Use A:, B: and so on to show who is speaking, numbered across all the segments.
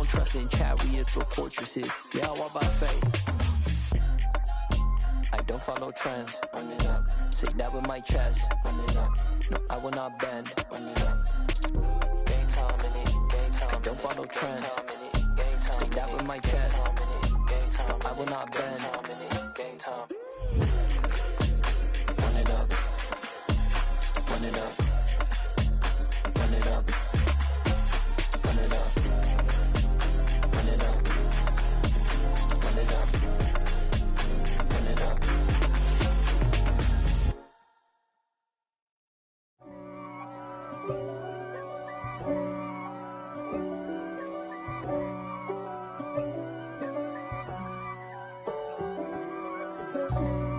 A: don't trust in chariots or fortresses. Yeah, I walk by faith. I don't follow trends. Run it up. Say that with my chest. Run it up. No, I will not bend. Run it up. Game time in it. Game time. I don't follow trends. Say that with my chest. No, I will not bend. Game time. Run it up. Run it up. Run it up. Run it up. Run it up. Run it up. Run it up.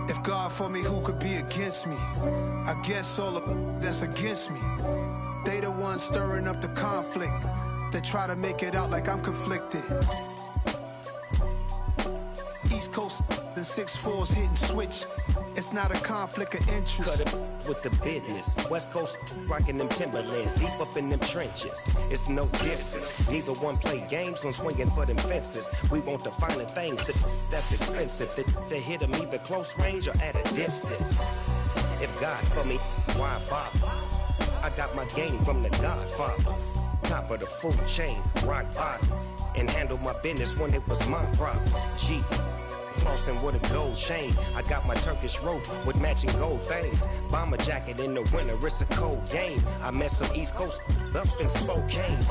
B: If God for me, who could be against me? I guess all of that's against me. They the ones stirring up the conflict. They try to make it out like I'm conflicted. East Coast and 6'4's hitting switch. It's not a conflict of interest.
C: Cut it with the business. West Coast rocking them Timberlands, deep up in them trenches. It's no difference. Neither one play games when swinging for them fences. We want the finer things that's expensive. They hit them either close range or at a distance. If God for me, why bother? I got my game from the Godfather. Top of the food chain, rock bottom. And handle my business when it was my problem. G. Flossing with a gold chain. I got my Turkish rope with matching gold things. Bomber jacket in the winter, it's a cold game. I met some East Coast up in Spokane.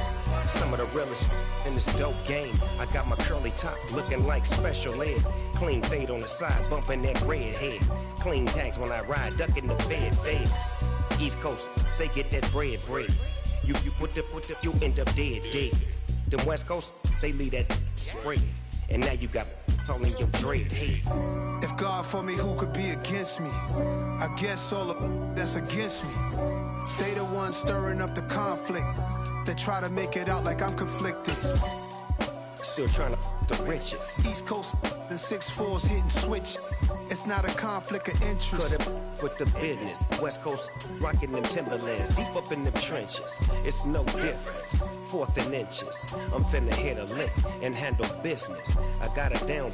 C: Some of the realest in this dope game. I got my curly top looking like special ed. Clean fade on the side, bumping that red head. Clean tags when I ride, ducking the feds. East Coast, they get that bread. You put the, you end up dead. Then West Coast, they leave that spread. And now you got all in your dread head.
B: If God for me, who could be against me? I guess all of that's against me. They the ones stirring up the conflict. They try to make it out like I'm conflicted.
C: Still trying to the riches.
B: East Coast and 6'4's hitting switch. It's not a conflict of interest.
C: Cut it with the business. West Coast rocking them Timberlands, deep up in them trenches. It's no difference. 4th and inches. I'm finna hit a lick and handle business. I got her down,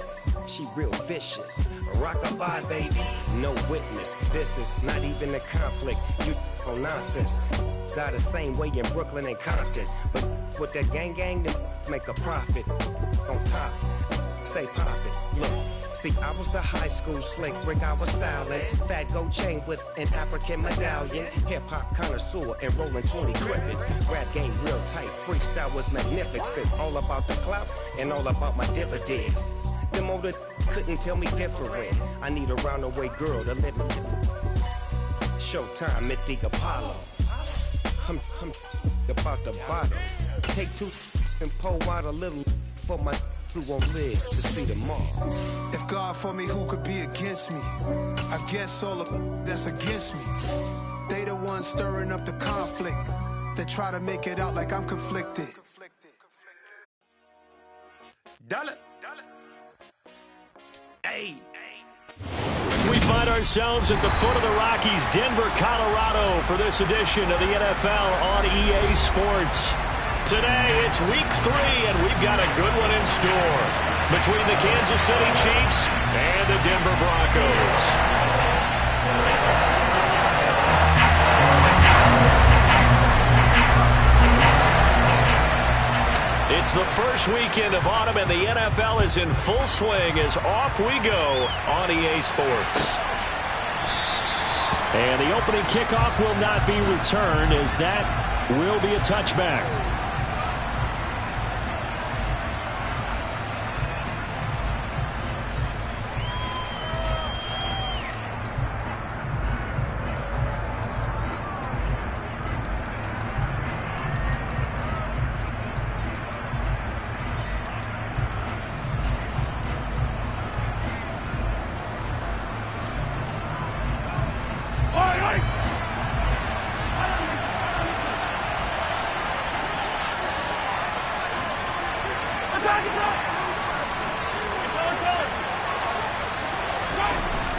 C: she real vicious. Rock-a-bye, baby, no witness. This is not even a conflict. You on nonsense. Got the same way in Brooklyn and Compton. But with that gang, then make a profit. On top, stay poppin'. Look. See, I was the high school slick Rick, I was styling. Fat gold chain with an African medallion. Hip-hop connoisseur and rolling 20 crippin'. Rap game real tight, freestyle was magnificent. All about the clout and all about my dividends. Them older couldn't tell me different. I need a roundaway girl to let me. Showtime at the Apollo. I'm about the bottle. Take 2 and pour out a little for my who won't live to see tomorrow.
B: If God for me, who could be against me? I guess all of that's against me. They the ones stirring up the conflict. They try to make it out like I'm conflicted.
C: Dollar. Hey.
D: We find ourselves at the foot of the Rockies, Denver, Colorado, for this edition of the NFL on EA Sports. Today, it's week 3, and we've got a good one in store between the Kansas City Chiefs and the Denver Broncos. It's the first weekend of autumn, and the NFL is in full swing as off we go on EA Sports. And the opening kickoff will not be returned, as that will be a touchback.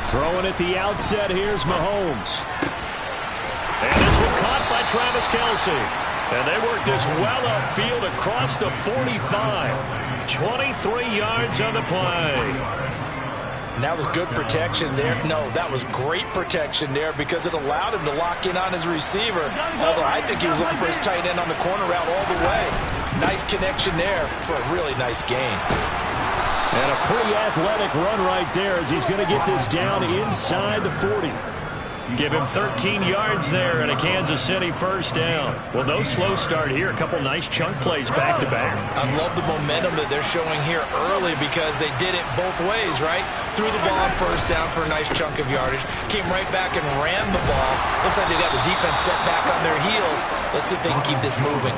D: Throwing at the outset, here's Mahomes. And this one caught by Travis Kelce. And they work this well upfield across the 45. 23 yards on the play.
E: And that was good protection there. No, that was great protection there because it allowed him to lock in on his receiver. Although I think he was looking for his tight end on the corner route all the way. Nice connection there for a really nice gain.
D: And a pretty athletic run right there as he's going to get this down inside the 40. Give him 13 yards there and a Kansas City first down. Well, no slow start here. A couple nice chunk plays back-to-back.
E: I love the momentum that they're showing here early because they did it both ways, right? Threw the ball on first down for a nice chunk of yardage. Came right back and ran the ball. Looks like they got the defense set back on their heels. Let's see if they can keep this moving.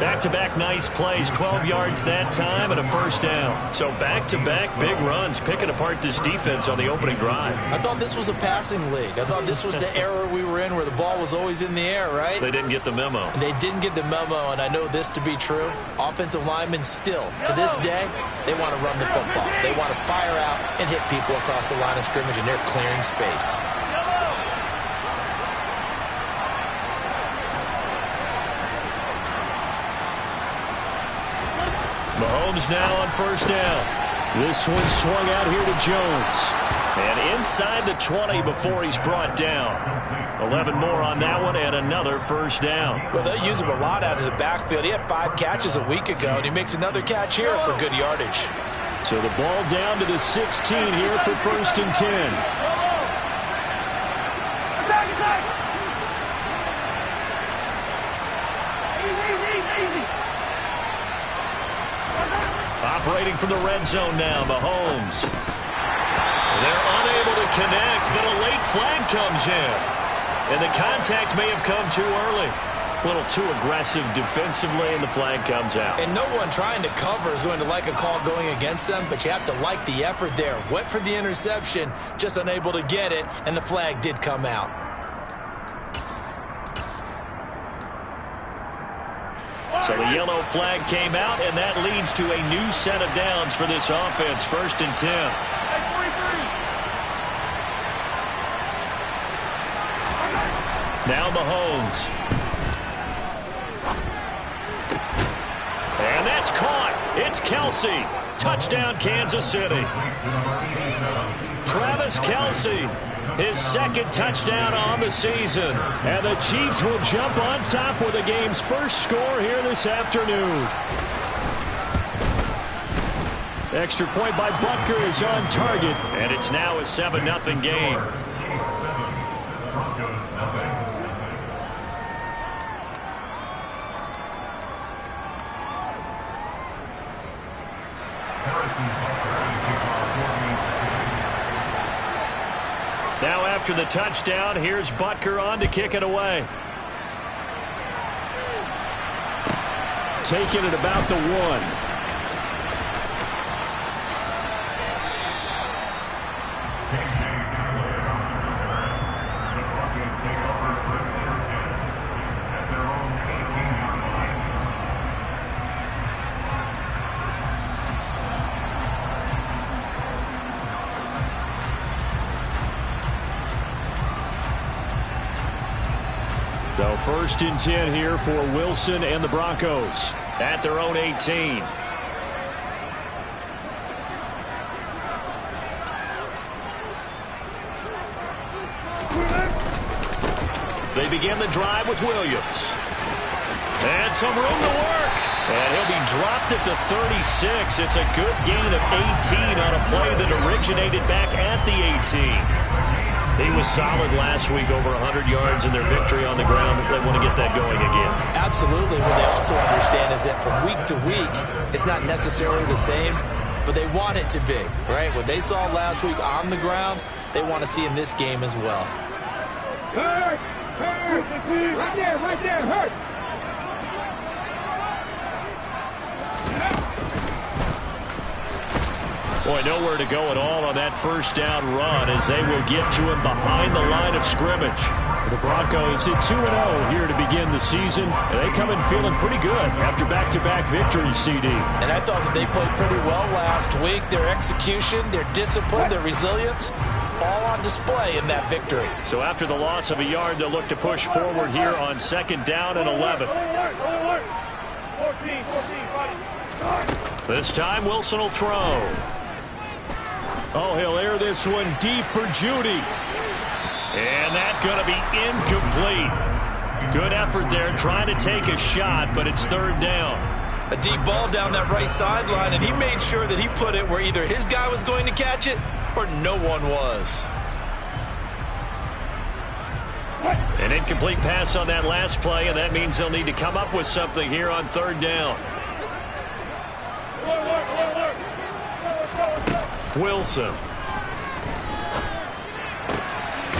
D: Back-to-back nice plays, 12 yards that time and a first down. So back-to-back big runs, picking apart this defense on the opening drive.
E: I thought this was a passing league. I thought this was the era we were in where the ball was always in the air, right?
D: They didn't get the memo.
E: They didn't get the memo, and I know this to be true. Offensive linemen still, to this day, they want to run the football. They want to fire out and hit people across the line of scrimmage, and they're clearing space.
D: Mahomes now on first down. This one swung out here to Jones. And inside the 20 before he's brought down. 11 more on that one and another first down.
E: Well, they'll use him a lot out of the backfield. He had 5 catches a week ago, and he makes another catch here for good yardage.
D: So the ball down to the 16 here for first and 10. Operating from the red zone now, Mahomes. They're unable to connect, but a late flag comes in. And the contact may have come too early. A little too aggressive defensively, and the flag comes out.
E: And no one trying to cover is going to like a call going against them, but you have to like the effort there. Went for the interception, just unable to get it, and the flag did come out.
D: So the yellow flag came out, and that leads to a new set of downs for this offense. First and 10. Now Mahomes. And that's caught. It's Kelsey. Touchdown, Kansas City. Travis Kelsey. His second touchdown on the season. And the Chiefs will jump on top with the game's first score here this afternoon. Extra point by Butker is on target. And it's now a 7-0 game. Now after the touchdown, here's Butker on to kick it away. Taking it about the 1. So first and 10 here for Wilson and the Broncos at their own 18. They begin the drive with Williams. And some room to work. And he'll be dropped at the 36. It's a good gain of 18 on a play that originated back at the 18. He was solid last week, over 100 yards in their victory on the ground. They want to get that going again.
E: Absolutely. What they also understand is that from week to week, it's not necessarily the same, but they want it to be, right? What they saw last week on the ground, they want to see in this game as well.
F: Hurt! Hurt! Right there, hurt!
D: Boy, nowhere to go at all on that first down run as they will get to him behind the line of scrimmage. The Broncos at 2-0 here to begin the season. And they come in feeling pretty good after back-to-back victories, CD.
E: And I thought that they played pretty well last week. Their execution, their discipline, their resilience, all on display in that victory.
D: So after the loss of a yard, they'll look to push forward here on 2nd down and 11. This time, Wilson will throw. Oh, he'll air this one deep for Judy. And that's going to be incomplete. Good effort there trying to take a shot, but it's 3rd down.
E: A deep ball down that right sideline, and he made sure that he put it where either his guy was going to catch it or no one was.
D: An incomplete pass on that last play, and that means they'll need to come up with something here on 3rd down. Wilson.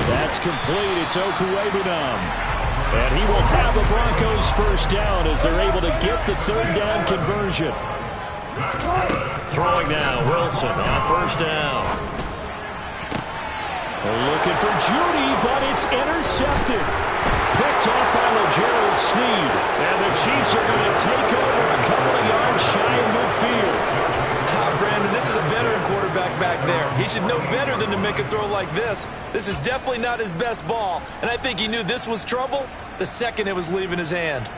D: That's complete. It's Okuwebunam. And he will have the Broncos 1st down as they're able to get the 3rd down conversion. Throwing now, Wilson on 1st down. Looking for Judy, but it's intercepted. Picked off by Legero Sneed. And the Chiefs are going to take over a couple of yards shy of midfield.
E: Brandon, this is a veteran quarterback back there. He should know better than to make a throw like this. This is definitely not his best ball, and I think he knew this was trouble the second it was leaving his hand.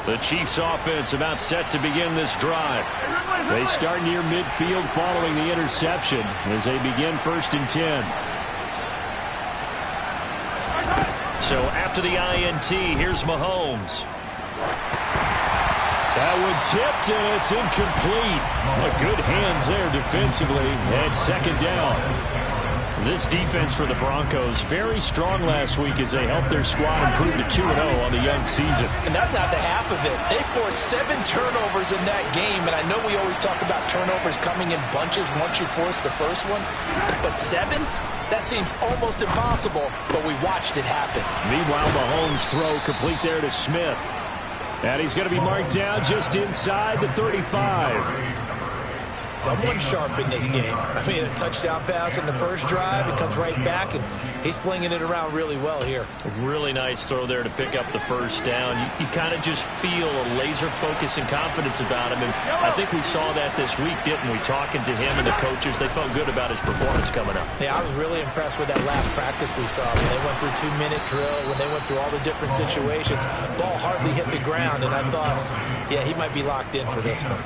D: The Chiefs offense about set to begin this drive. They start near midfield following the interception as they begin 1st and 10. So after the INT, here's Mahomes. That one tipped, and it's incomplete. Good hands there defensively, and 2nd down. This defense for the Broncos, very strong last week as they helped their squad improve to 2-0 on the young season.
E: And that's not the half of it. They forced 7 turnovers in that game, and I know we always talk about turnovers coming in bunches once you force the first one, but 7? That seems almost impossible, but we watched it happen.
D: Meanwhile, Mahomes' throw complete there to Smith. And he's going to be marked down just inside the 35.
E: Someone sharp in this game. I mean, a touchdown pass in the first drive. It comes right back, and he's flinging it around really well here.
D: A really nice throw there to pick up the 1st down. You kind of just feel a laser focus and confidence about him, and I think we saw that this week, didn't we? Talking to him and the coaches, they felt good about his performance coming up.
E: Yeah, I was really impressed with that last practice we saw. When they went through 2-minute drill, when they went through all the different situations, ball hardly hit the ground, and I thought, yeah, he might be locked in for this one.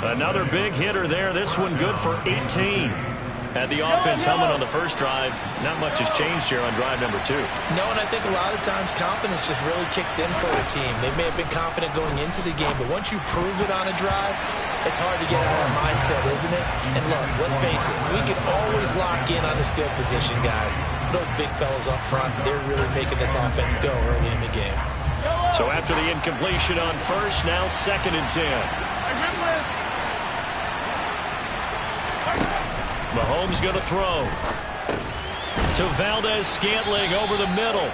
D: Another big hitter there. This one good for 18. Had the offense humming on the first drive. Not much has changed here on drive number 2.
E: No, and I think a lot of times confidence just really kicks in for a team. They may have been confident going into the game, but once you prove it on a drive, it's hard to get out of that mindset, isn't it? And look, let's face it, we can always lock in on the skill position, guys. Those big fellas up front, they're really making this offense go early in the game.
D: So after the incompletion on 1st, now 2nd and 10. Mahomes going to throw to Valdez-Scantling over the middle.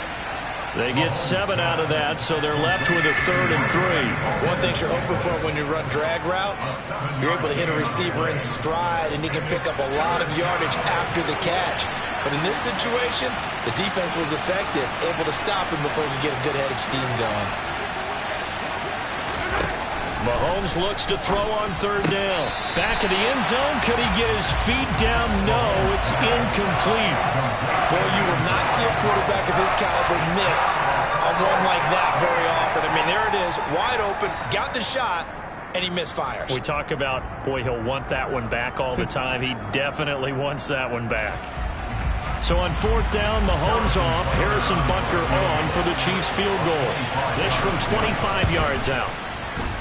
D: They get 7 out of that, so they're left with a 3rd and 3.
E: One thing you're hoping for when you run drag routes, you're able to hit a receiver in stride, and he can pick up a lot of yardage after the catch. But in this situation, the defense was effective, able to stop him before he could get a good head of steam going.
D: Mahomes looks to throw on 3rd down. Back of the end zone. Could he get his feet down? No, it's incomplete.
E: Boy, you will not see a quarterback of his caliber miss on one like that very often. I mean, there it is, wide open, got the shot, and he misfires.
D: We talk about, boy, he'll want that one back all the time. He definitely wants that one back. So on 4th down, Mahomes off, Harrison Butker on for the Chiefs field goal. This from 25 yards out.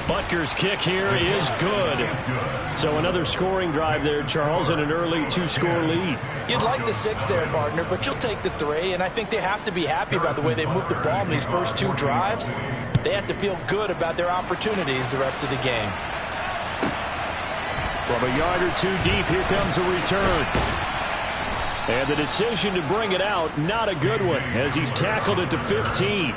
D: Butker's kick here is good. So another scoring drive there, Charles, and an early 2-score lead.
E: You'd like the 6 there, partner, but you'll take the 3, and I think they have to be happy about the way they moved the ball in these first 2 drives. They have to feel good about their opportunities the rest of the game.
D: From a yard or 2 deep, here comes a return. And the decision to bring it out, not a good one, as he's tackled at the 15.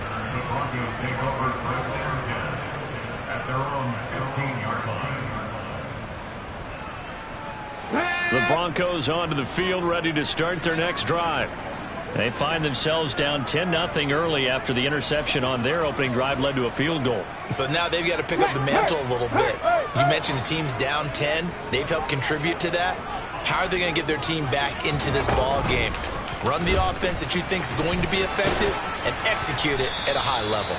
D: The Broncos onto the field, ready to start their next drive. They find themselves down 10-0 early after the interception on their opening drive led to a field goal.
E: So now they've got to pick up the mantle a little bit. You mentioned the team's down 10. They've helped contribute to that. How are they going to get their team back into this ball game? Run the offense that you think is going to be effective and execute it at a high level.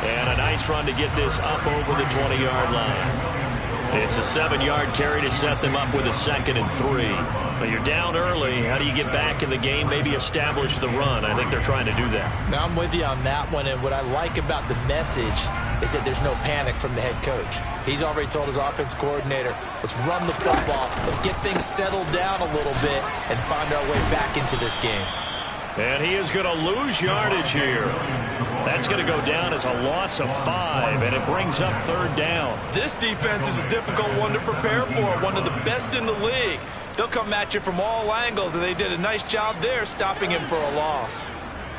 D: And a nice run to get this up over the 20-yard line. It's a 7-yard carry to set them up with a 2nd and 3. But you're down early. How do you get back in the game, maybe establish the run? I think they're trying to do that.
E: Now I'm with you on that one, and what I like about the message is that there's no panic from the head coach. He's already told his offense coordinator, let's run the football, let's get things settled down a little bit and find our way back into this game.
D: And he is going to lose yardage here. That's going to go down as a loss of 5, and it brings up 3rd down.
E: This defense is a difficult one to prepare for, one of the best in the league. They'll come at you from all angles, and they did a nice job there stopping him for a loss.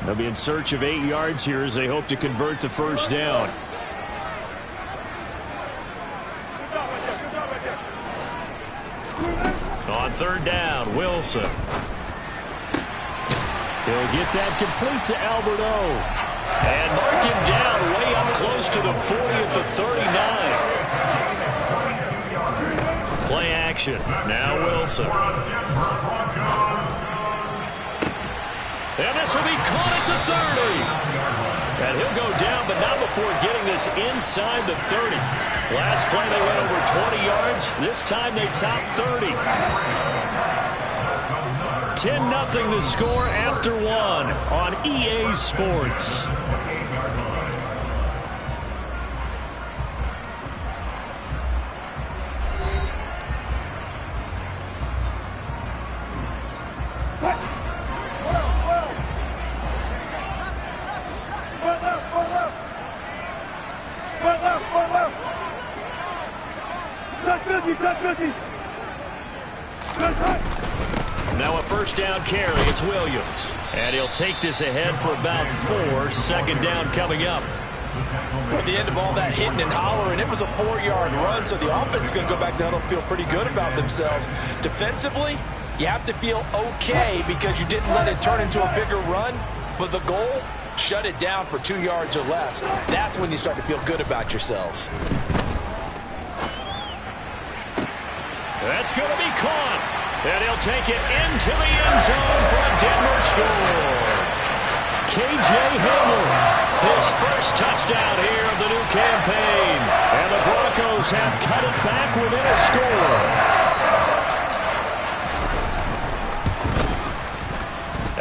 D: They'll be in search of 8 yards here as they hope to convert the 1st down. On 3rd down, Wilson. He'll get that complete to Alberto. And mark him down way up close to the 40 at the 39. Play action. Now Wilson. And this will be caught at the 30. And he'll go down, but not before getting this inside the 30. Last play they went over 20 yards. This time they top 30. 10-0 the score after 1 on EA Sports. Now a 1st down carry. It's Williams. And he'll take this ahead for about 4. 2nd down coming up.
E: At the end of all that hitting and hollering, it was a 4-yard run, so the offense is going to go back to huddle and feel pretty good about themselves. Defensively, you have to feel okay because you didn't let it turn into a bigger run, but the goal, shut it down for 2 yards or less. That's when you start to feel good about yourselves.
D: That's going to be caught. And he'll take it into the end zone for a Denver score. K.J. Hamler, his first touchdown here of the new campaign. And the Broncos have cut it back within a score.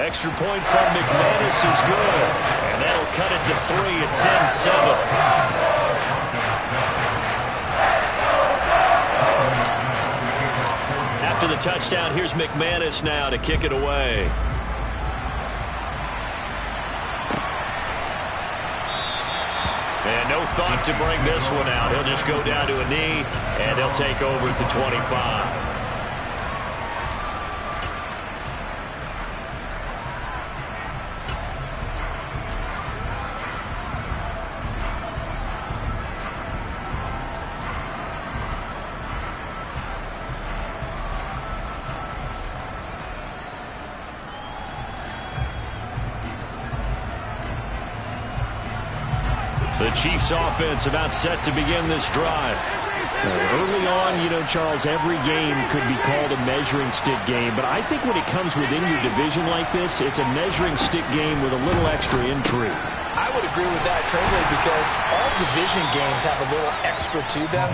D: Extra point from McManus is good. And that'll cut it to 3 at 10-7. After the touchdown, here's McManus now to kick it away. And no thought to bring this one out. He'll just go down to a knee, and they'll take over at the 25. The Chiefs offense about set to begin this drive. Early on, you know, Charles, every game could be called a measuring stick game, but I think when it comes within your division like this, it's a measuring stick game with a little extra intrigue.
E: I would agree with that totally because all division games have a little extra to them.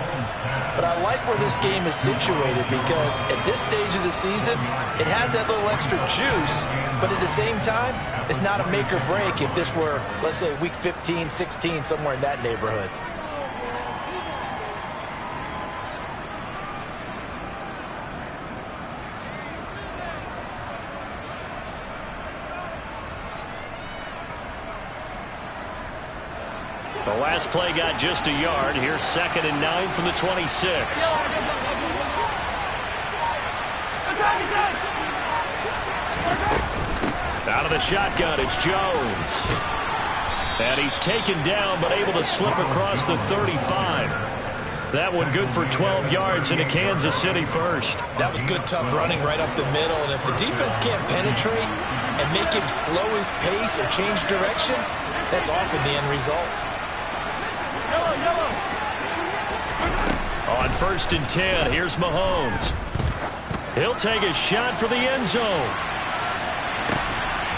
E: But I like where this game is situated because at this stage of the season, it has that little extra juice, but at the same time, it's not a make or break if this were, let's say, week 15, 16, somewhere in that neighborhood.
D: The last play got just a yard. Here's 2nd and 9 from the 26. Out of the shotgun, it's Jones. And he's taken down, but able to slip across the 35. That one good for 12 yards into Kansas City first.
E: That was good, tough running right up the middle. And if the defense can't penetrate, and make him slow his pace or change direction, that's often the end result.
D: On 1st and 10, here's Mahomes. He'll take a shot for the end zone.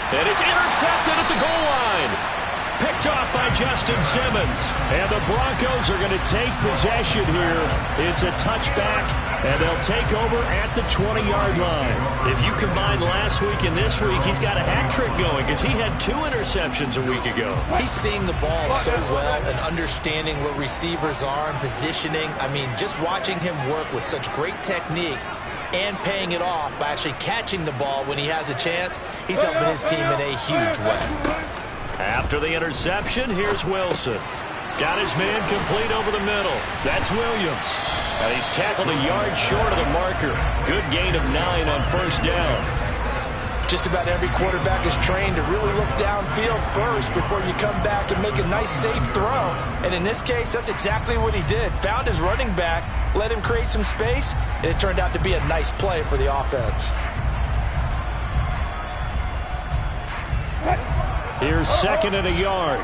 D: And it's intercepted at the goal line. Picked off by Justin Simmons. And the Broncos are going to take possession here. It's a touchback, and they'll take over at the 20-yard line. If you combine last week and this week, he's got a hat trick going because he had 2 interceptions a week ago.
E: He's seeing the ball so well and understanding what receivers are and positioning. I mean, just watching him work with such great technique and paying it off by actually catching the ball when he has a chance, he's helping his team in a huge way.
D: After the interception, here's Wilson. Got his man complete over the middle. That's Williams. And he's tackled a yard short of the marker. Good gain of 9 on 1st down.
E: Just about every quarterback is trained to really look downfield first before you come back and make a nice, safe throw. And in this case, that's exactly what he did. Found his running back, let him create some space, and it turned out to be a nice play for the offense.
D: Here's 2nd and a yard.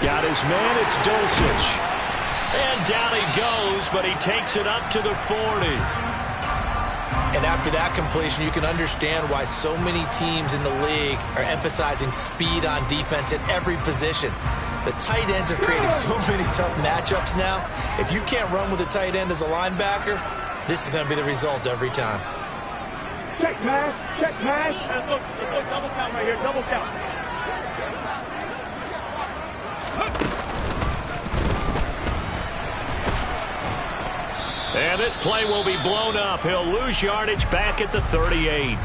D: Got his man, it's Dulcich. And down he goes, but he takes it up to the 40.
E: And after that completion, you can understand why so many teams in the league are emphasizing speed on defense at every position. The tight ends are creating so many tough matchups now. If you can't run with a tight end as a linebacker, this is going to be the result every time.
F: Check pass, check pass. Look, double count right here, double count.
D: And this play will be blown up. He'll lose yardage back at the 38.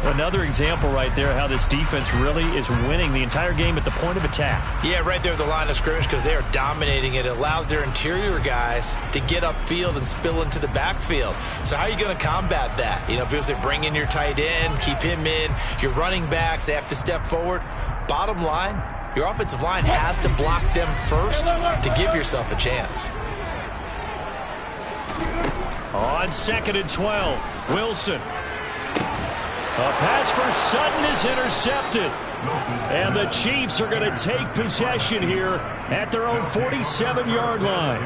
D: Another example right there how this defense really is winning the entire game at the point of attack.
E: Yeah, right there at the line of scrimmage because they are dominating it. It allows their interior guys to get upfield and spill into the backfield. So how are you going to combat that? You know, because they bring in your tight end, keep him in. Your running backs, they have to step forward. Bottom line, your offensive line has to block them first to give yourself a chance.
D: On 2nd and 12, Wilson. A pass for Sutton is intercepted. And the Chiefs are going to take possession here at their own 47-yard line.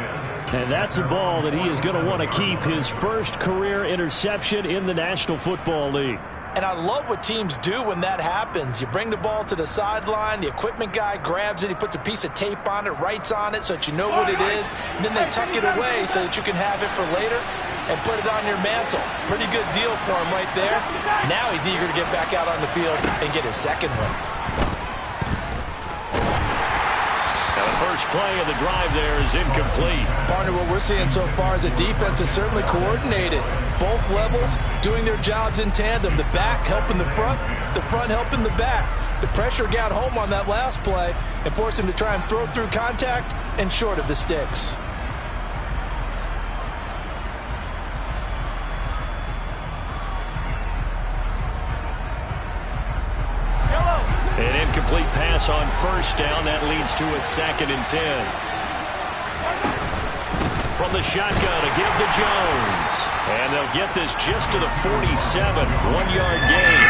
D: And that's a ball that he is going to want to keep, his first career interception in the National Football League.
E: And I love what teams do when that happens. You bring the ball to the sideline, the equipment guy grabs it, he puts a piece of tape on it, writes on it so that you know what it is, and then they tuck it away so that you can have it for later and put it on your mantle. Pretty good deal for him right there. Now he's eager to get back out on the field and get his second one.
D: Now the first play of the drive there is incomplete.
E: Partner, what we're seeing so far is a defense that's certainly coordinated. Both levels doing their jobs in tandem. The back helping the front helping the back. The pressure got home on that last play and forced him to try and throw through contact and short of the sticks.
D: An incomplete pass on 1st down. That leads to a 2nd and 10. From the shotgun, a give to Jones. And they'll get this just to the 47. 1-yard gain.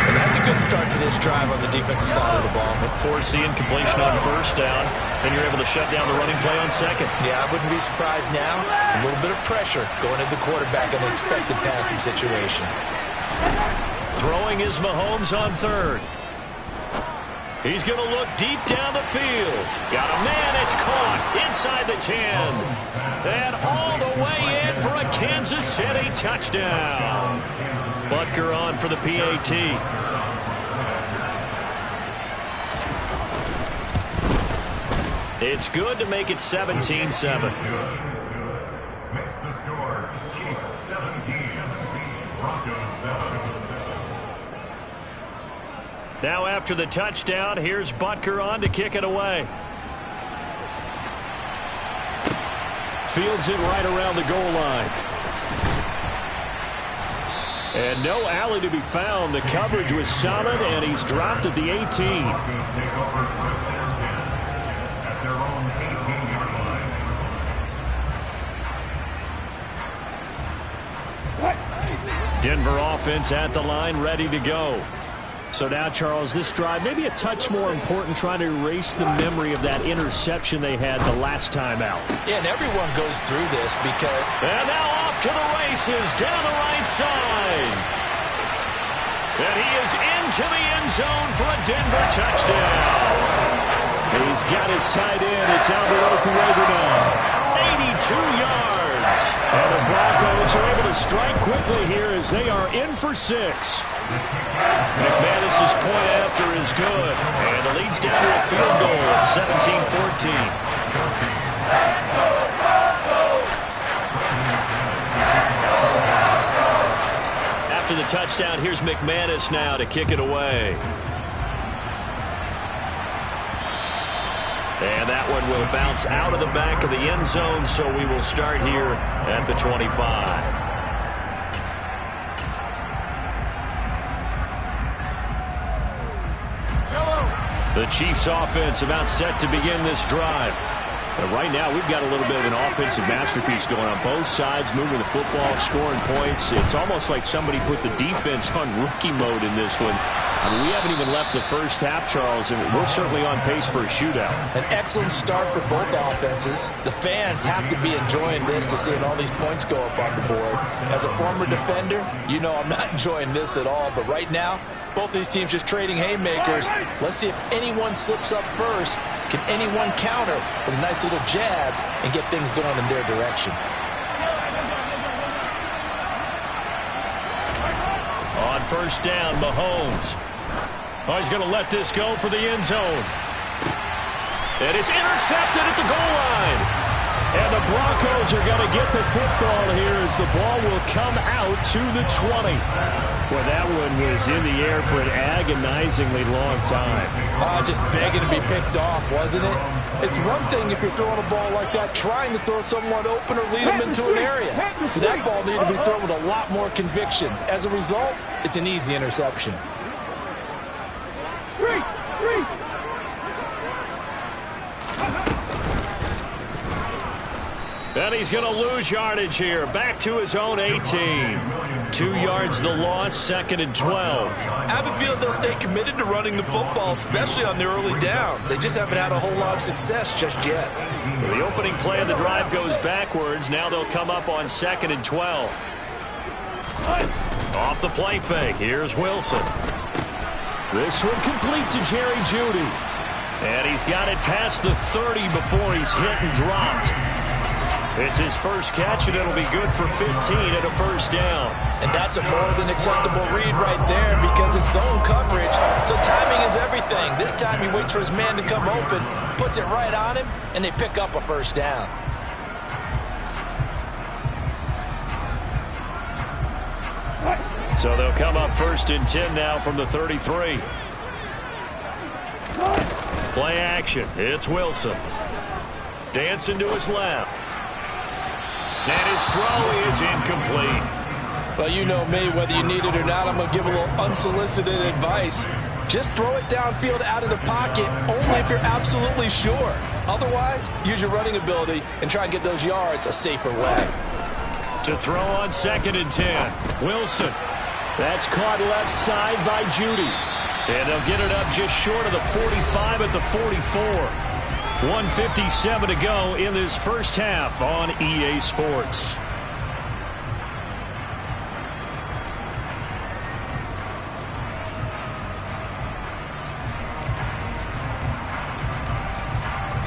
E: And that's a good start to this drive on the defensive side of the ball.
D: Force the incompletion on 1st down. Then you're able to shut down the running play on 2nd.
E: Yeah, I wouldn't be surprised now. A little bit of pressure going into the quarterback in an expected passing situation.
D: Throwing is Mahomes on 3rd. He's going to look deep down the field. Got a man, it's caught inside the 10. And all the way in for a Kansas City touchdown. Butker on for the PAT. It's good to make it 17-7.
G: Makes the score, Chiefs 17, Broncos 7.
D: Now after the touchdown, here's Butker on to kick it away. Fields it right around the goal line. And no alley to be found. The coverage was solid, and he's dropped at the 18. Denver offense at the line, ready to go. So now, Charles, this drive maybe a touch more important, trying to erase the memory of that interception they had the last time out.
E: Yeah, and everyone goes through this because...
D: And now off to the races down the right side. And he is into the end zone for a Denver touchdown. He's got his tight end. It's Albert Okuebu now. 82 yards. And the Broncos are able to strike quickly here as they are in for 6. McManus's point after is good. And the lead's down to a field goal at 17-14. After the touchdown, here's McManus now to kick it away. And that one will bounce out of the back of the end zone, so we will start here at the 25. The Chiefs offense about set to begin this drive. But right now, we've got a little bit of an offensive masterpiece going on. Both sides moving the football, scoring points. It's almost like somebody put the defense on rookie mode in this one. I mean, we haven't even left the first half, Charles, and we're certainly on pace for a shootout.
E: An excellent start for both offenses. The fans have to be enjoying this to seeing all these points go up on the board. As a former defender, you know I'm not enjoying this at all. But right now, both these teams just trading haymakers. Let's see if anyone slips up first. Can anyone counter with a nice little jab and get things going in their direction?
D: On first down, Mahomes. Oh, he's going to let this go for the end zone. And it's intercepted at the goal line. And the Broncos are going to get the football here as the ball will come out to the 20. Well, that one was in the air for an agonizingly long time.
E: Just begging to be picked off, wasn't it? It's one thing if you're throwing a ball like that, trying to throw someone open or lead them into an area. That ball needed to be thrown with a lot more conviction. As a result, it's an easy interception.
D: And he's going to lose yardage here. Back to his own 18. 2 yards the loss, 2nd and 12.
E: I have a feeling they'll stay committed to running the football, especially on the early downs. They just haven't had a whole lot of success just yet.
D: So the opening play of the drive goes backwards. Now they'll come up on 2nd and 12. Off the play fake. Here's Wilson. This one complete to Jerry Jeudy. And he's got it past the 30 before he's hit and dropped. It's his first catch, and it'll be good for 15 and a first down.
E: And that's a more than acceptable read right there because it's zone coverage, so timing is everything. This time he waits for his man to come open, puts it right on him, and they pick up a first down.
D: So they'll come up 1st and 10 now from the 33. Play action. It's Wilson. Dancing to his left. And his throw is incomplete.
E: Well, you know me, whether you need it or not, I'm going to give a little unsolicited advice. Just throw it downfield out of the pocket only if you're absolutely sure. Otherwise, use your running ability and try and get those yards a safer way.
D: To throw on 2nd and 10. Wilson. That's caught left side by Jeudy. And they'll get it up just short of the 45 at the 44. 1:57 to go in this first half on EA Sports.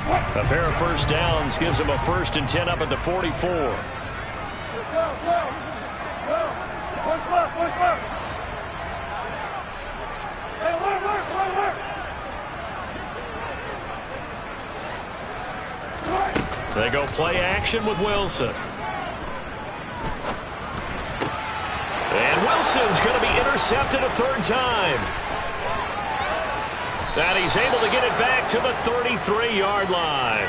D: A pair of first downs gives them a 1st and 10 up at the 44. They go play action with Wilson. And Wilson's going to be intercepted a 3rd time. And he's able to get it back to the 33-yard line.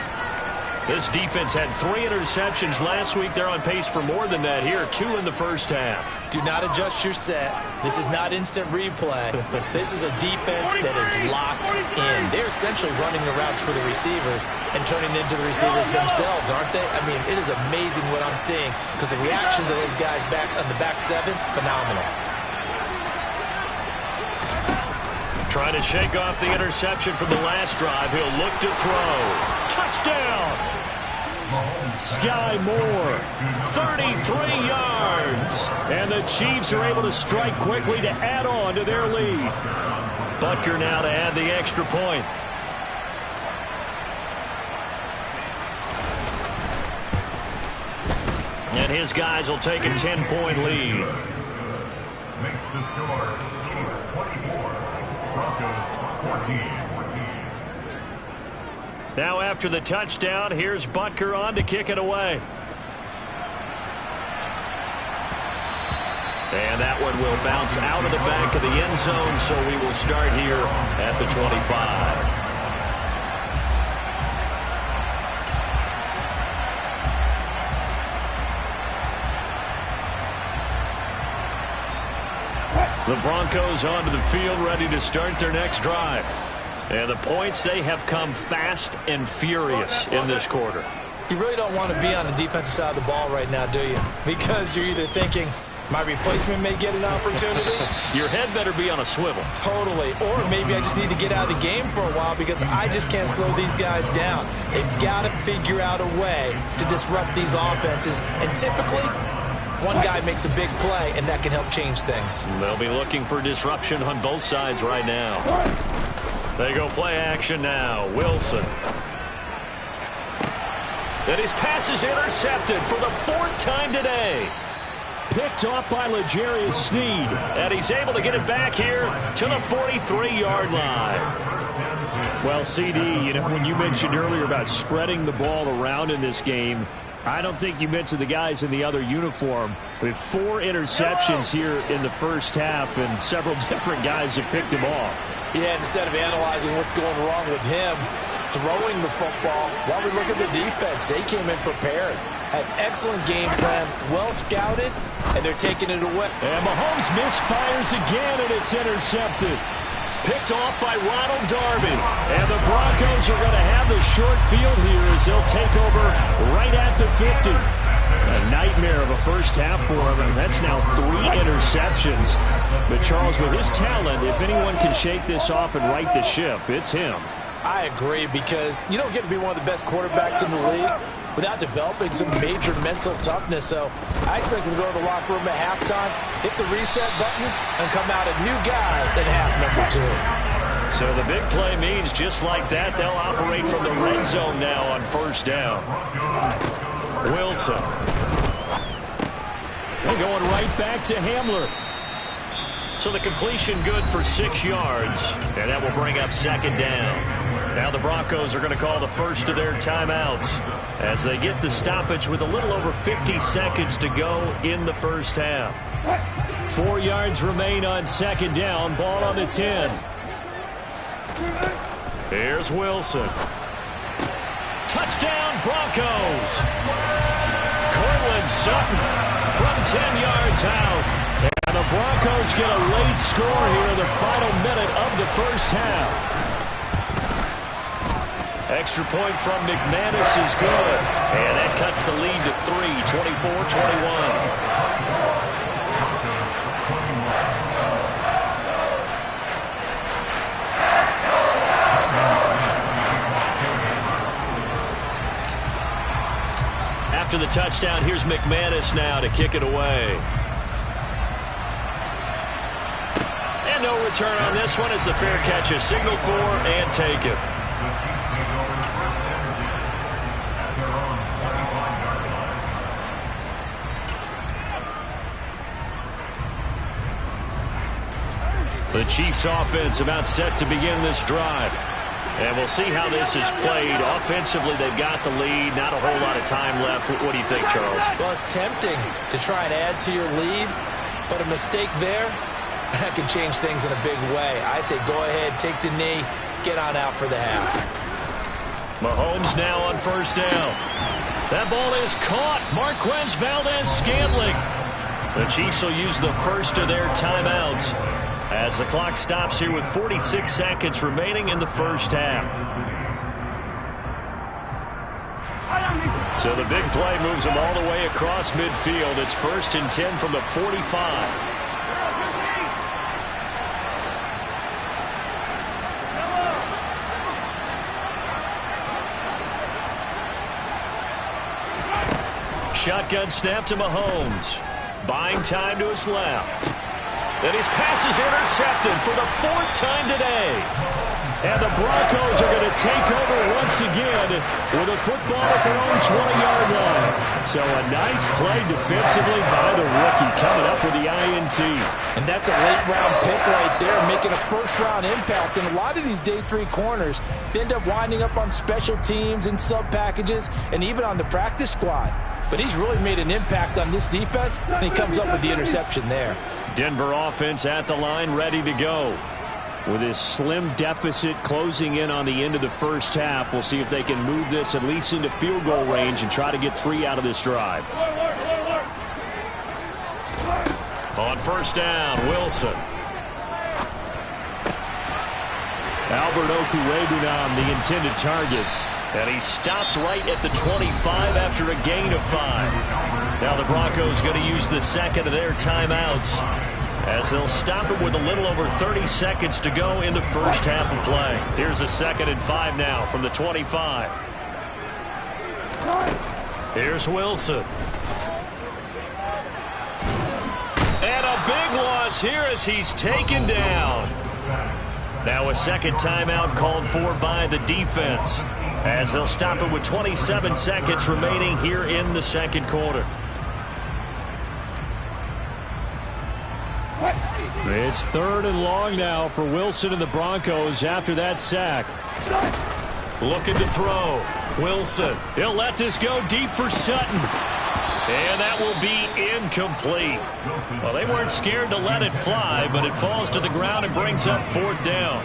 D: This defense had 3 interceptions last week. They're on pace for more than that here. 2 in the first half.
E: Do not adjust your set. This is not instant replay. This is a defense that is locked in. They're essentially running the routes for the receivers and turning into the receivers themselves, aren't they? I mean, it is amazing what I'm seeing because the reactions of those guys back on the back 7, phenomenal.
D: Trying to shake off the interception from the last drive. He'll look to throw. Touchdown! Sky Moore, 33 yards. And the Chiefs are able to strike quickly to add on to their lead. Butker now to add the extra point. And his guys will take a 10-point lead.
G: Makes the score Chiefs 24, Broncos 14.
D: Now after the touchdown, here's Butker on to kick it away. And that one will bounce out of the back of the end zone, so we will start here at the 25. The Broncos onto the field, ready to start their next drive. And the points, they have come fast and furious in this quarter.
E: You really don't want to be on the defensive side of the ball right now, do you? Because you're either thinking, my replacement may get an opportunity.
D: Your head better be on a swivel.
E: Totally. Or maybe I just need to get out of the game for a while because I just can't slow these guys down. They've got to figure out a way to disrupt these offenses. And typically, one guy makes a big play, and that can help change things.
D: They'll be looking for disruption on both sides right now. They go play action now. Wilson. And his pass is intercepted for the 4th time today. Picked off by L'Jarius Sneed. And he's able to get it back here to the 43-yard line.
H: Well, CD, you know, when you mentioned earlier about spreading the ball around in this game, I don't think you mentioned the guys in the other uniform. With 4 interceptions here in the first half, and several different guys have picked him off.
E: Yeah, instead of analyzing what's going wrong with him, throwing the football, while we look at the defense, they came in prepared. Had excellent game plan, well scouted, and they're taking it away.
D: And Mahomes misfires again, and it's intercepted. Picked off by Ronald Darby. And the Broncos are going to have the short field here as they'll take over right at the 50. A nightmare of a first half for him, and that's now 3 interceptions. But Charles, with his talent, if anyone can shake this off and right the ship, it's him.
E: I agree, because you don't get to be one of the best quarterbacks in the league without developing some major mental toughness. So I expect him to go to the locker room at halftime, hit the reset button, and come out a new guy in half number 2.
D: So the big play means just like that, they'll operate from the red zone now on first down. Wilson. They're going right back to Hamler. So the completion good for 6 yards, and that will bring up 2nd down. Now the Broncos are going to call the first of their timeouts as they get the stoppage with a little over 50 seconds to go in the first half. 4 yards remain on 2nd down. Ball on the 10. Here's Wilson. Touchdown Broncos. Cortland Sutton from 10 yards out. And the Broncos get a late score here in the final minute of the first half. Extra point from McManus is good. And that cuts the lead to 3, 24-21. After the touchdown, here's McManus now to kick it away. And no return on this one as the fair catch is signaled for and taken. The Chiefs offense about set to begin this drive. And we'll see how this is played. Offensively, they've got the lead. Not a whole lot of time left. What do you think, Charles?
E: Well, it's tempting to try and add to your lead, but a mistake there, that can change things in a big way. I say go ahead, take the knee, get on out for the half.
D: Mahomes now on first down. That ball is caught. Marquez Valdez-Scantling. The Chiefs will use the first of their timeouts as the clock stops here with 46 seconds remaining in the first half. So the big play moves them all the way across midfield. It's 1st and 10 from the 45. Shotgun snap to Mahomes. Buying time to his left. And his pass is intercepted for the 4th time today. And the Broncos are going to take over once again with a football at their own 20-yard line. So a nice play defensively by the rookie coming up with the INT.
E: And that's a late-round pick right there, making a first-round impact. And a lot of these day 3 corners end up winding up on special teams and sub-packages and even on the practice squad. But he's really made an impact on this defense, and he comes up with the interception there.
D: Denver offense at the line, ready to go. With his slim deficit closing in on the end of the first half, we'll see if they can move this at least into field goal range and try to get 3 out of this drive. On first down, Wilson. Albert Okwuegbunam, the intended target. And he stopped right at the 25 after a gain of 5. Now the Broncos going to use the second of their timeouts as they'll stop it with a little over 30 seconds to go in the first half of play. Here's a 2nd and 5 now from the 25. Here's Wilson. And a big loss here as he's taken down. Now a second timeout called for by the defense, as they'll stop it with 27 seconds remaining here in the second quarter.
H: It's 3rd and long now for Wilson and the Broncos after that sack.
D: Looking to throw. Wilson. He'll let this go deep for Sutton. And that will be incomplete. Well, they weren't scared to let it fly, but it falls to the ground and brings up 4th down.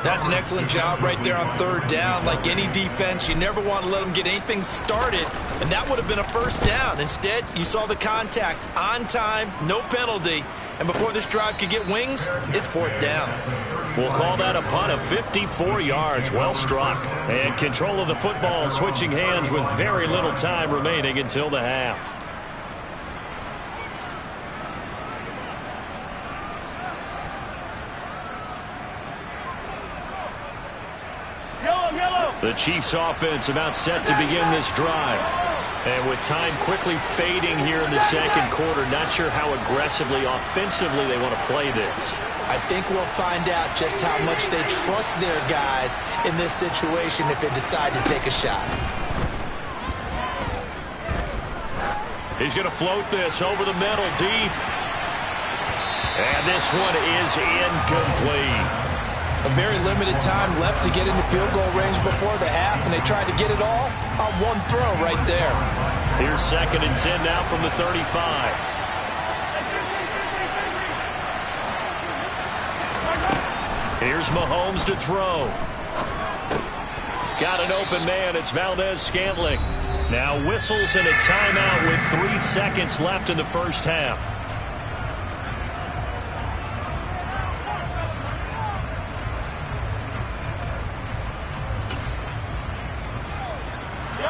E: That's an excellent job right there on 3rd down. Like any defense, you never want to let them get anything started, and that would have been a first down. Instead, you saw the contact on time, no penalty, and before this drive could get wings, it's 4th down.
D: We'll call that a punt of 54 yards. Well struck. And control of the football switching hands with very little time remaining until the half. The Chiefs offense about set to begin this drive. And with time quickly fading here in the second quarter, not sure how aggressively, offensively they want to play this.
E: I think we'll find out just how much they trust their guys in this situation if they decide to take a shot.
D: He's going to float this over the middle deep. And this one is incomplete.
E: A very limited time left to get into field goal range before the half, and they tried to get it all on one throw right there.
D: Here's 2nd and 10 now from the 35. Here's Mahomes to throw. Got an open man. It's Valdez-Scantling. Now whistles and a timeout with 3 seconds left in the first half.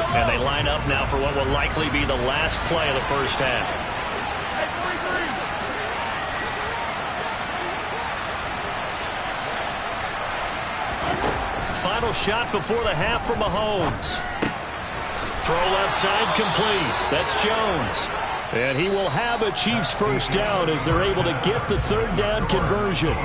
D: And they line up now for what will likely be the last play of the first half. Final shot before the half for Mahomes. Throw left side complete. That's Jones.
H: And he will have a Chiefs first down as they're able to get the 3rd down conversion.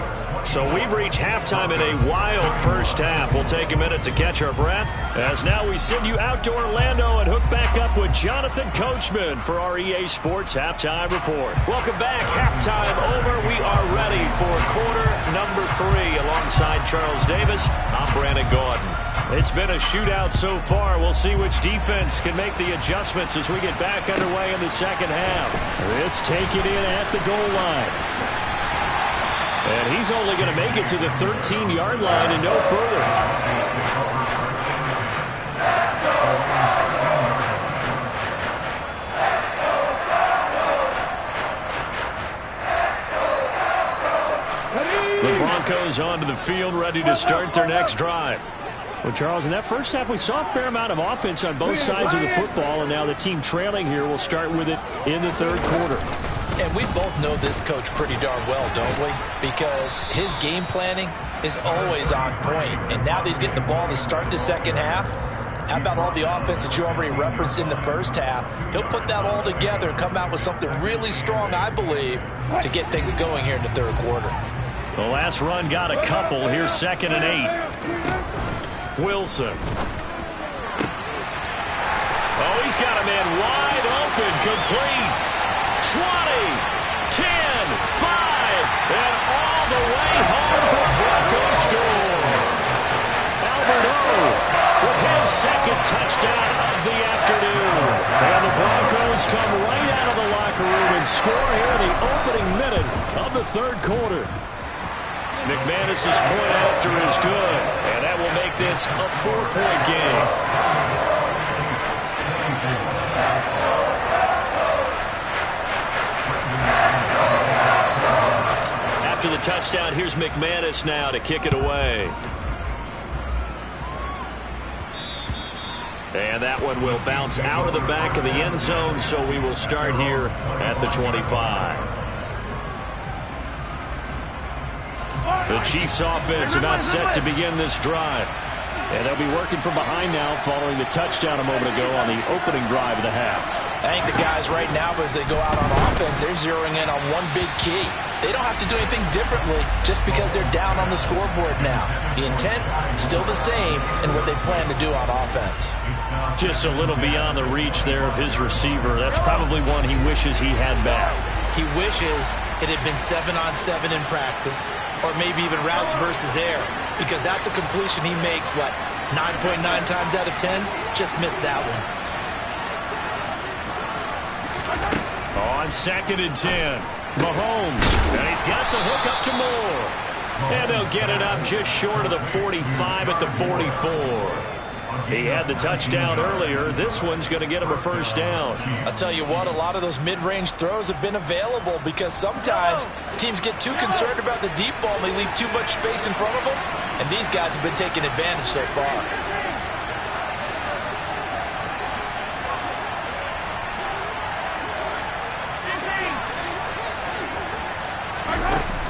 D: So we've reached halftime in a wild first half. We'll take a minute to catch our breath, as now we send you out to Orlando and hook back up with Jonathan Coachman for our EA Sports Halftime Report. Welcome back. Halftime over. We are ready for quarter number 3. Alongside Charles Davis, I'm Brandon Gordon. It's been a shootout so far. We'll see which defense can make the adjustments as we get back underway in the second half.
H: This taken in at the goal line.
D: And he's only going to make it to the 13-yard line and no further. The Broncos onto the field, ready to start their next drive.
H: Well, Charles, in that first half, we saw a fair amount of offense on both sides of the football, and now the team trailing here will start with it in the third quarter.
E: And we both know this coach pretty darn well, don't we? Because his game planning is always on point. And now that he's getting the ball to start the second half, how about all the offense that you already referenced in the first half? He'll put that all together and come out with something really strong, I believe, to get things going here in the third quarter.
D: The last run got a couple. Here's 2nd and 8. Wilson. Oh, he's got a man wide open, complete. 20, 10, 5, and all the way home for a Broncos score. Albert O with his second touchdown of the afternoon. And the Broncos come right out of the locker room and score here in the opening minute of the third quarter. McManus's point after is good, and that will make this a 4-point game. After the touchdown, here's McManus now to kick it away. And that one will bounce out of the back of the end zone, so we will start here at the 25. The Chiefs offense about set to begin this drive. And they'll be working from behind now following the touchdown a moment ago on the opening drive of the half.
E: I think the guys right now, as they go out on offense, they're zeroing in on one big key. They don't have to do anything differently just because they're down on the scoreboard now. The intent, still the same in what they plan to do on offense.
D: Just a little beyond the reach there of his receiver. That's probably one he wishes he had back.
E: He wishes it had been 7-on-7 in practice, or maybe even routes versus air, because that's a completion he makes, what, 9.9 times out of 10? Just missed that one.
D: On 2nd and 10, Mahomes, and he's got the hook up to Moore. And they'll get it up just short of the 45 at the 44. He had the touchdown earlier. This one's going to get him a first down.
E: I'll tell you what, a lot of those mid-range throws have been available because sometimes teams get too concerned about the deep ball and they leave too much space in front of them. And these guys have been taking advantage so far.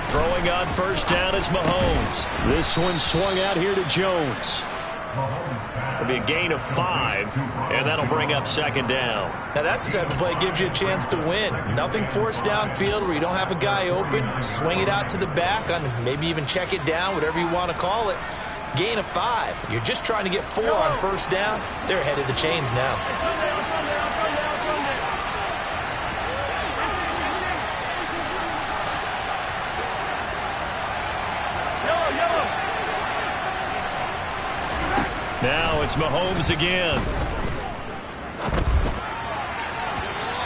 D: Throwing on first down is Mahomes. This one swung out here to Jones. It'll be a gain of 5, and that'll bring up 2nd down.
E: Now that's the type of play that gives you a chance to win. Nothing forced downfield where you don't have a guy open. Swing it out to the back, maybe even check it down, whatever you want to call it. Gain of 5. You're just trying to get 4 on first down. They're ahead of the chains now.
D: Now it's Mahomes again.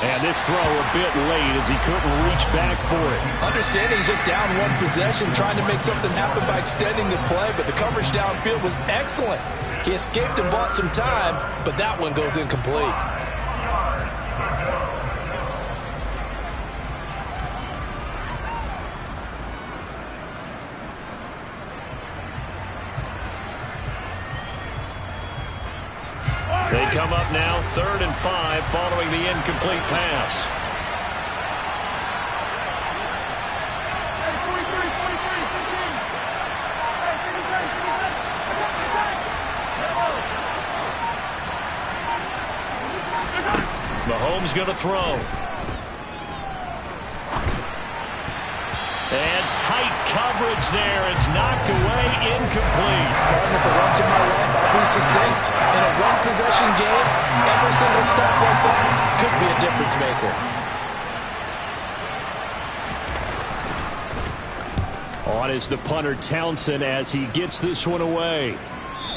D: And this throw a bit late as he couldn't reach back for it.
E: Understanding he's just down one possession, trying to make something happen by extending the play, but the coverage downfield was excellent. He escaped and bought some time, but that one goes incomplete.
D: They come up now 3rd and 5 following the incomplete pass. Mahomes going to throw. And tight coverage there. It's knocked away, incomplete.
E: Partner, for once in my life, I'll be succinct. In a one-possession game, every single stop like that could be a difference maker.
H: On is the punter Townsend as he gets this one away.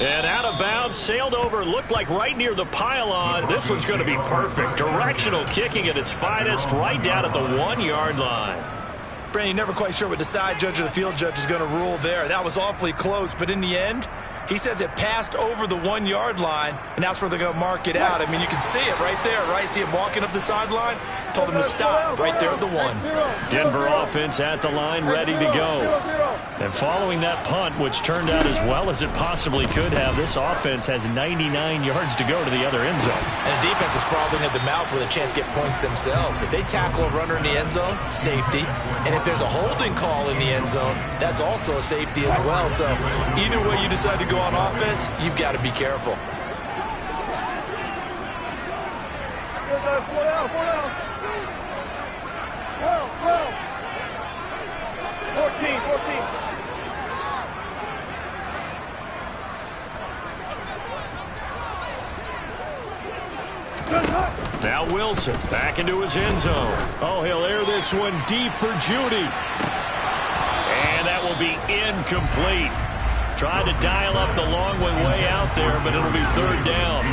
D: And out of bounds, sailed over, looked like right near the pylon. This one's going to be perfect. Directional kicking at its finest, right down at the 1-yard line.
E: Brandon, never quite sure what the side judge or the field judge is going to rule there. That was awfully close, but in the end, he says it passed over the 1-yard line, and that's where they're going to mark it out. I mean, you can see it right there, right? See him walking up the sideline? Told him to stop right there at the 1.
D: Denver offense at the line, ready to go.
H: And following that punt, which turned out as well as it possibly could have, this offense has 99 yards to go to the other end zone.
E: And the defense is frothing at the mouth with a chance to get points themselves. If they tackle a runner in the end zone, safety. And if there's a holding call in the end zone, that's also a safety as well. So either way you decide to go on offense, you've got to be careful.
H: Now Wilson back into his end zone. Oh, he'll air this one deep for Judy. And that will be incomplete. Tried to dial up the long one way out there, but it'll be third down.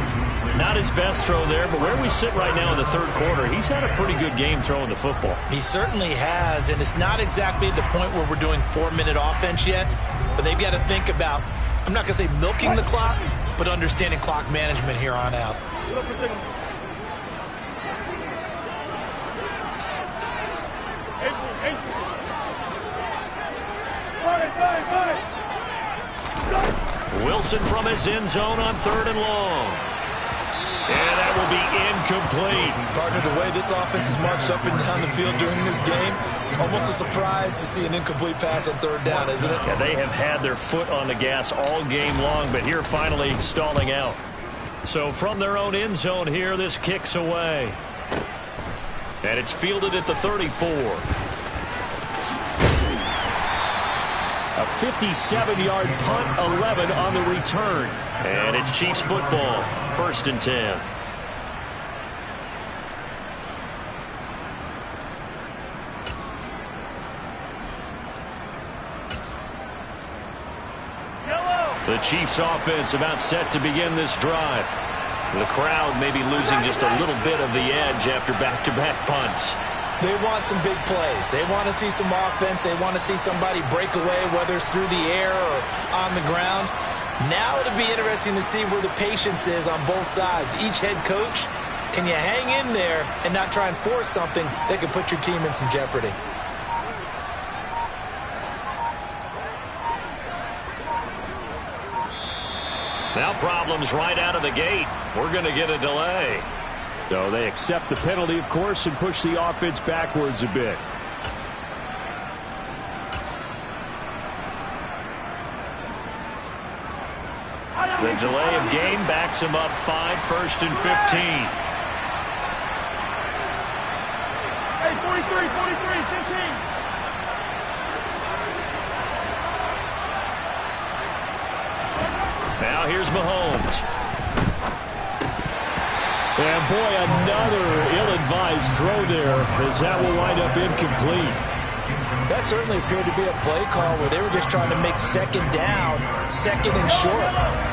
H: Not his best throw there, but where we sit right now in the third quarter, he's had a pretty good game throwing the football.
E: He certainly has, and it's not exactly at the point where we're doing 4-minute offense yet, but they've got to think about, I'm not going to say milking the clock, but understanding clock management here on out.
H: Wilson from his end zone on 3rd and long. And that will be incomplete.
E: Partner, the way this offense has marched up and down the field during this game, it's almost a surprise to see an incomplete pass on 3rd down, isn't it?
H: Yeah, they have had their foot on the gas all game long, but here finally stalling out. So from their own end zone here, this kicks away. And it's fielded at the 34. A 57-yard punt, 11 on the return. And it's Chiefs football, 1st and 10. The Chiefs offense about set to begin this drive. The crowd may be losing just a little bit of the edge after back-to-back punts.
E: They want some big plays. They want to see some offense. They want to see somebody break away, whether it's through the air or on the ground. Now it'll be interesting to see where the patience is on both sides. Each head coach, can you hang in there and not try and force something that could put your team in some jeopardy?
H: Now problems right out of the gate. We're going to get a delay. So they accept the penalty, of course, and push the offense backwards a bit. The delay of game backs him up 5, 1st and 15.
F: Hey, 43, 15.
H: Now here's Mahomes. And boy, another ill-advised throw there, as that will wind up incomplete.
E: That certainly appeared to be a play call where they were just trying to make 2nd down, 2nd and short.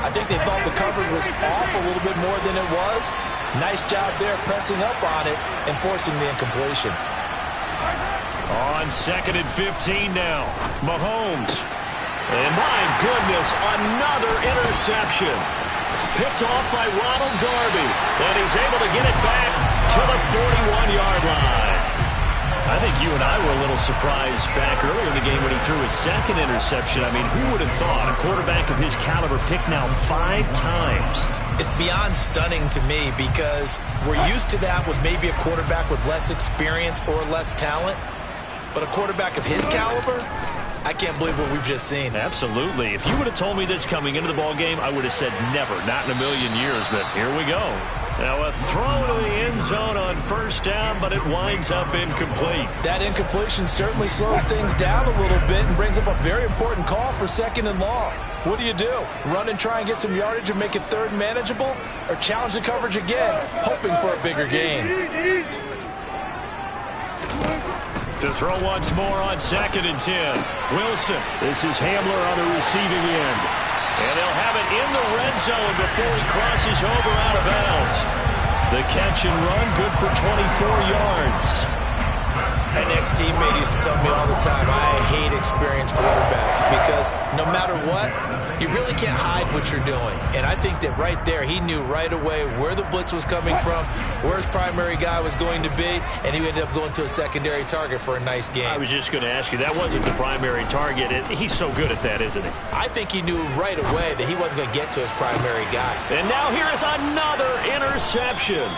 E: I think they thought the coverage was off a little bit more than it was. Nice job there pressing up on it and forcing the incompletion.
H: On 2nd and 15 now, Mahomes. And my goodness, another interception. Picked off by Ronald Darby. And he's able to get it back to the 41-yard line. I think you and I were a little surprised back earlier in the game when he threw his 2nd interception. I mean, who would have thought a quarterback of his caliber picked now 5 times?
E: It's beyond stunning to me because we're used to that with maybe a quarterback with less experience or less talent. But a quarterback of his caliber, I can't believe what we've just seen.
H: Absolutely. If you would have told me this coming into the ball game, I would have said never, not in a million years, but here we go. Now a throw to the end zone on 1st down, but it winds up incomplete.
E: That incompletion certainly slows things down a little bit and brings up a very important call for 2nd and long. What do you do? Run and try and get some yardage and make it 3rd manageable? Or challenge the coverage again, hoping for a bigger gain?
H: To throw once more on 2nd and 10. Wilson. This is Hamler on the receiving end. And they'll have it in the red zone before he crosses over out of bounds. The catch and run, good for 24 yards.
E: An ex-teammate used to tell me all the time, I hate experienced quarterbacks because because no matter what, you really can't hide what you're doing. And I think that right there, he knew right away where the blitz was coming from, where his primary guy was going to be, and he ended up going to a secondary target for a nice game.
H: I was just going to ask you, that wasn't the primary target. He's so good at that, isn't he?
E: I think he knew right away that he wasn't going to get to his primary guy.
H: And now here is another interception.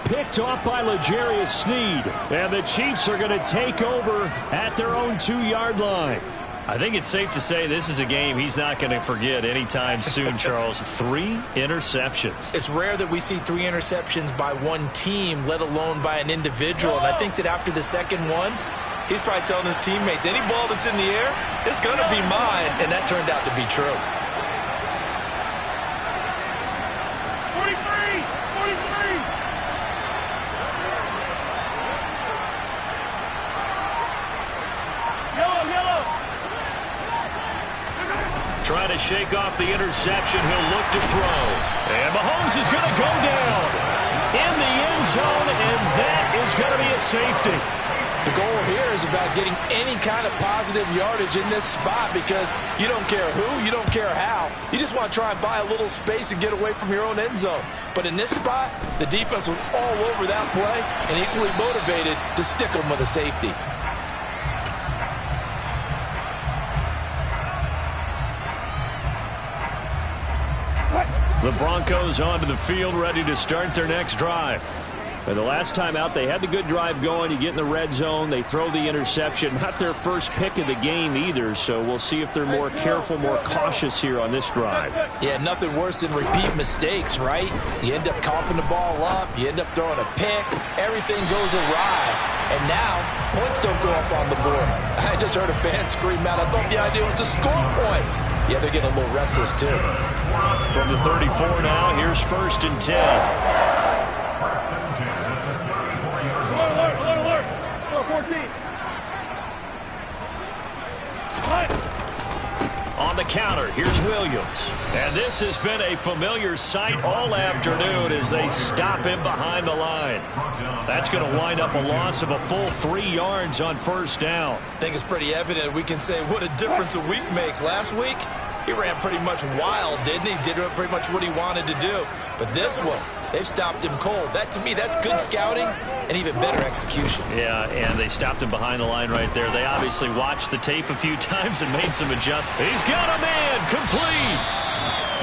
H: Picked off by L'Jarius Sneed. And the Chiefs are going to take over at their own 2-yard line. I think it's safe to say this is a game he's not going to forget anytime soon, Charles. 3 interceptions.
E: It's rare that we see 3 interceptions by one team, let alone by an individual. And I think that after the second one, he's probably telling his teammates, any ball that's in the air, it's going to be mine. And that turned out to be true.
F: 43! 43!
H: Trying to shake off the interception. He'll look to throw. And Mahomes is going to go down in the end zone, and that is going to be a safety.
E: The goal here is about getting any kind of positive yardage in this spot because you don't care who, you don't care how. You just want to try and buy a little space and get away from your own end zone. But in this spot, the defense was all over that play and equally motivated to stick them with a safety.
H: The Broncos onto the field, ready to start their next drive. And the last time out, they had the good drive going. You get in the red zone, they throw the interception. Not their first pick of the game either, so we'll see if they're more careful, more cautious here on this drive.
E: Yeah, nothing worse than repeat mistakes, right? You end up coughing the ball up, you end up throwing a pick, everything goes awry. And now, points don't go up on the board. I just heard a fan scream out, I thought the idea was to score points. Yeah, they're getting a little restless too.
H: From the 34 now, here's 1st and 10.
F: Alert! 14.
H: On the counter, here's Williams. And this has been a familiar sight all afternoon as they stop him behind the line. That's going to wind up a loss of a full 3 yards on 1st down.
E: I think it's pretty evident we can say what a difference a week makes. Last week, he ran pretty much wild, didn't he? Did pretty much what he wanted to do. But this one, they've stopped him cold. That, to me, that's good scouting and even better execution.
H: Yeah, and they stopped him behind the line right there. They obviously watched the tape a few times and made some adjustments. He's got a man, complete.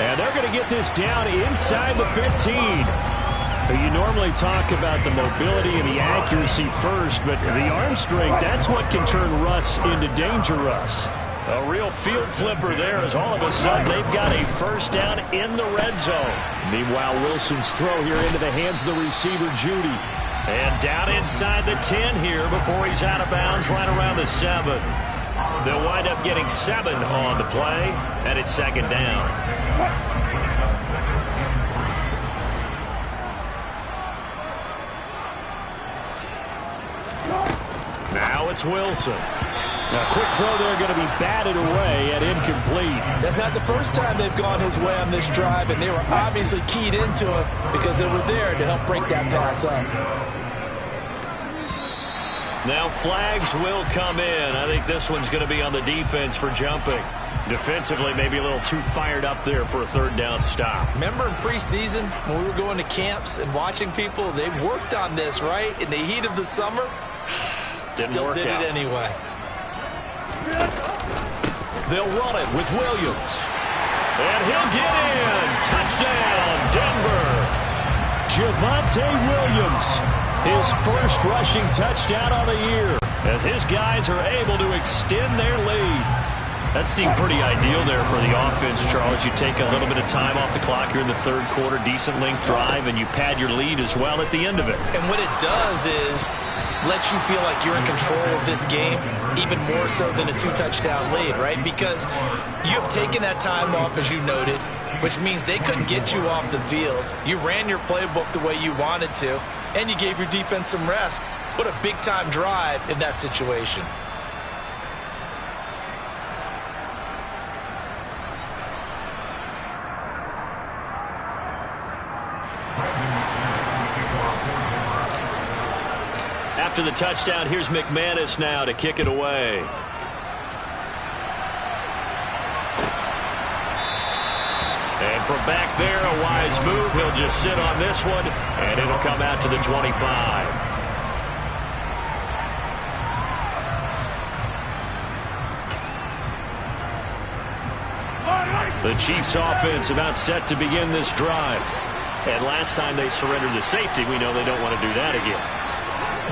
H: And they're going to get this down inside the 15. You normally talk about the mobility and the accuracy first, but the arm strength, that's what can turn Russ into danger Russ. A real field flipper there as all of a sudden they've got a 1st down in the red zone. Meanwhile, Wilson's throw here into the hands of the receiver, Judy. And down inside the 10 here before he's out of bounds right around the 7. They'll wind up getting 7 on the play, and it's 2nd down. Now it's Wilson. Now, quick throw there, going to be batted away and incomplete.
E: That's not the first time they've gone his way on this drive, and they were obviously keyed into it because they were there to help break that pass up.
H: Now flags will come in. I think this one's going to be on the defense for jumping. Defensively, maybe a little too fired up there for a 3rd down stop.
E: Remember in preseason when we were going to camps and watching people, they worked on this, right? In the heat of the summer, still did it anyway.
H: They'll run it with Williams. And he'll get in. Touchdown, Denver. Javonte Williams, his first rushing touchdown of the year, as his guys are able to extend their lead. That seemed pretty ideal there for the offense, Charles. You take a little bit of time off the clock here in the 3rd quarter, decent length drive, and you pad your lead as well at the end of it.
E: And what it does is let you feel like you're in control of this game, even more so than a 2-touchdown lead, right? Because you have taken that time off, as you noted, which means they couldn't get you off the field. You ran your playbook the way you wanted to, and you gave your defense some rest. What a big-time drive in that situation.
H: After the touchdown, here's McManus now to kick it away.
D: from back there, a wise move. He'll just sit on this one, and it'll come out to the 25. The Chiefs offense about set to begin this drive. And last time they surrendered the safety, we know they don't want to do that again.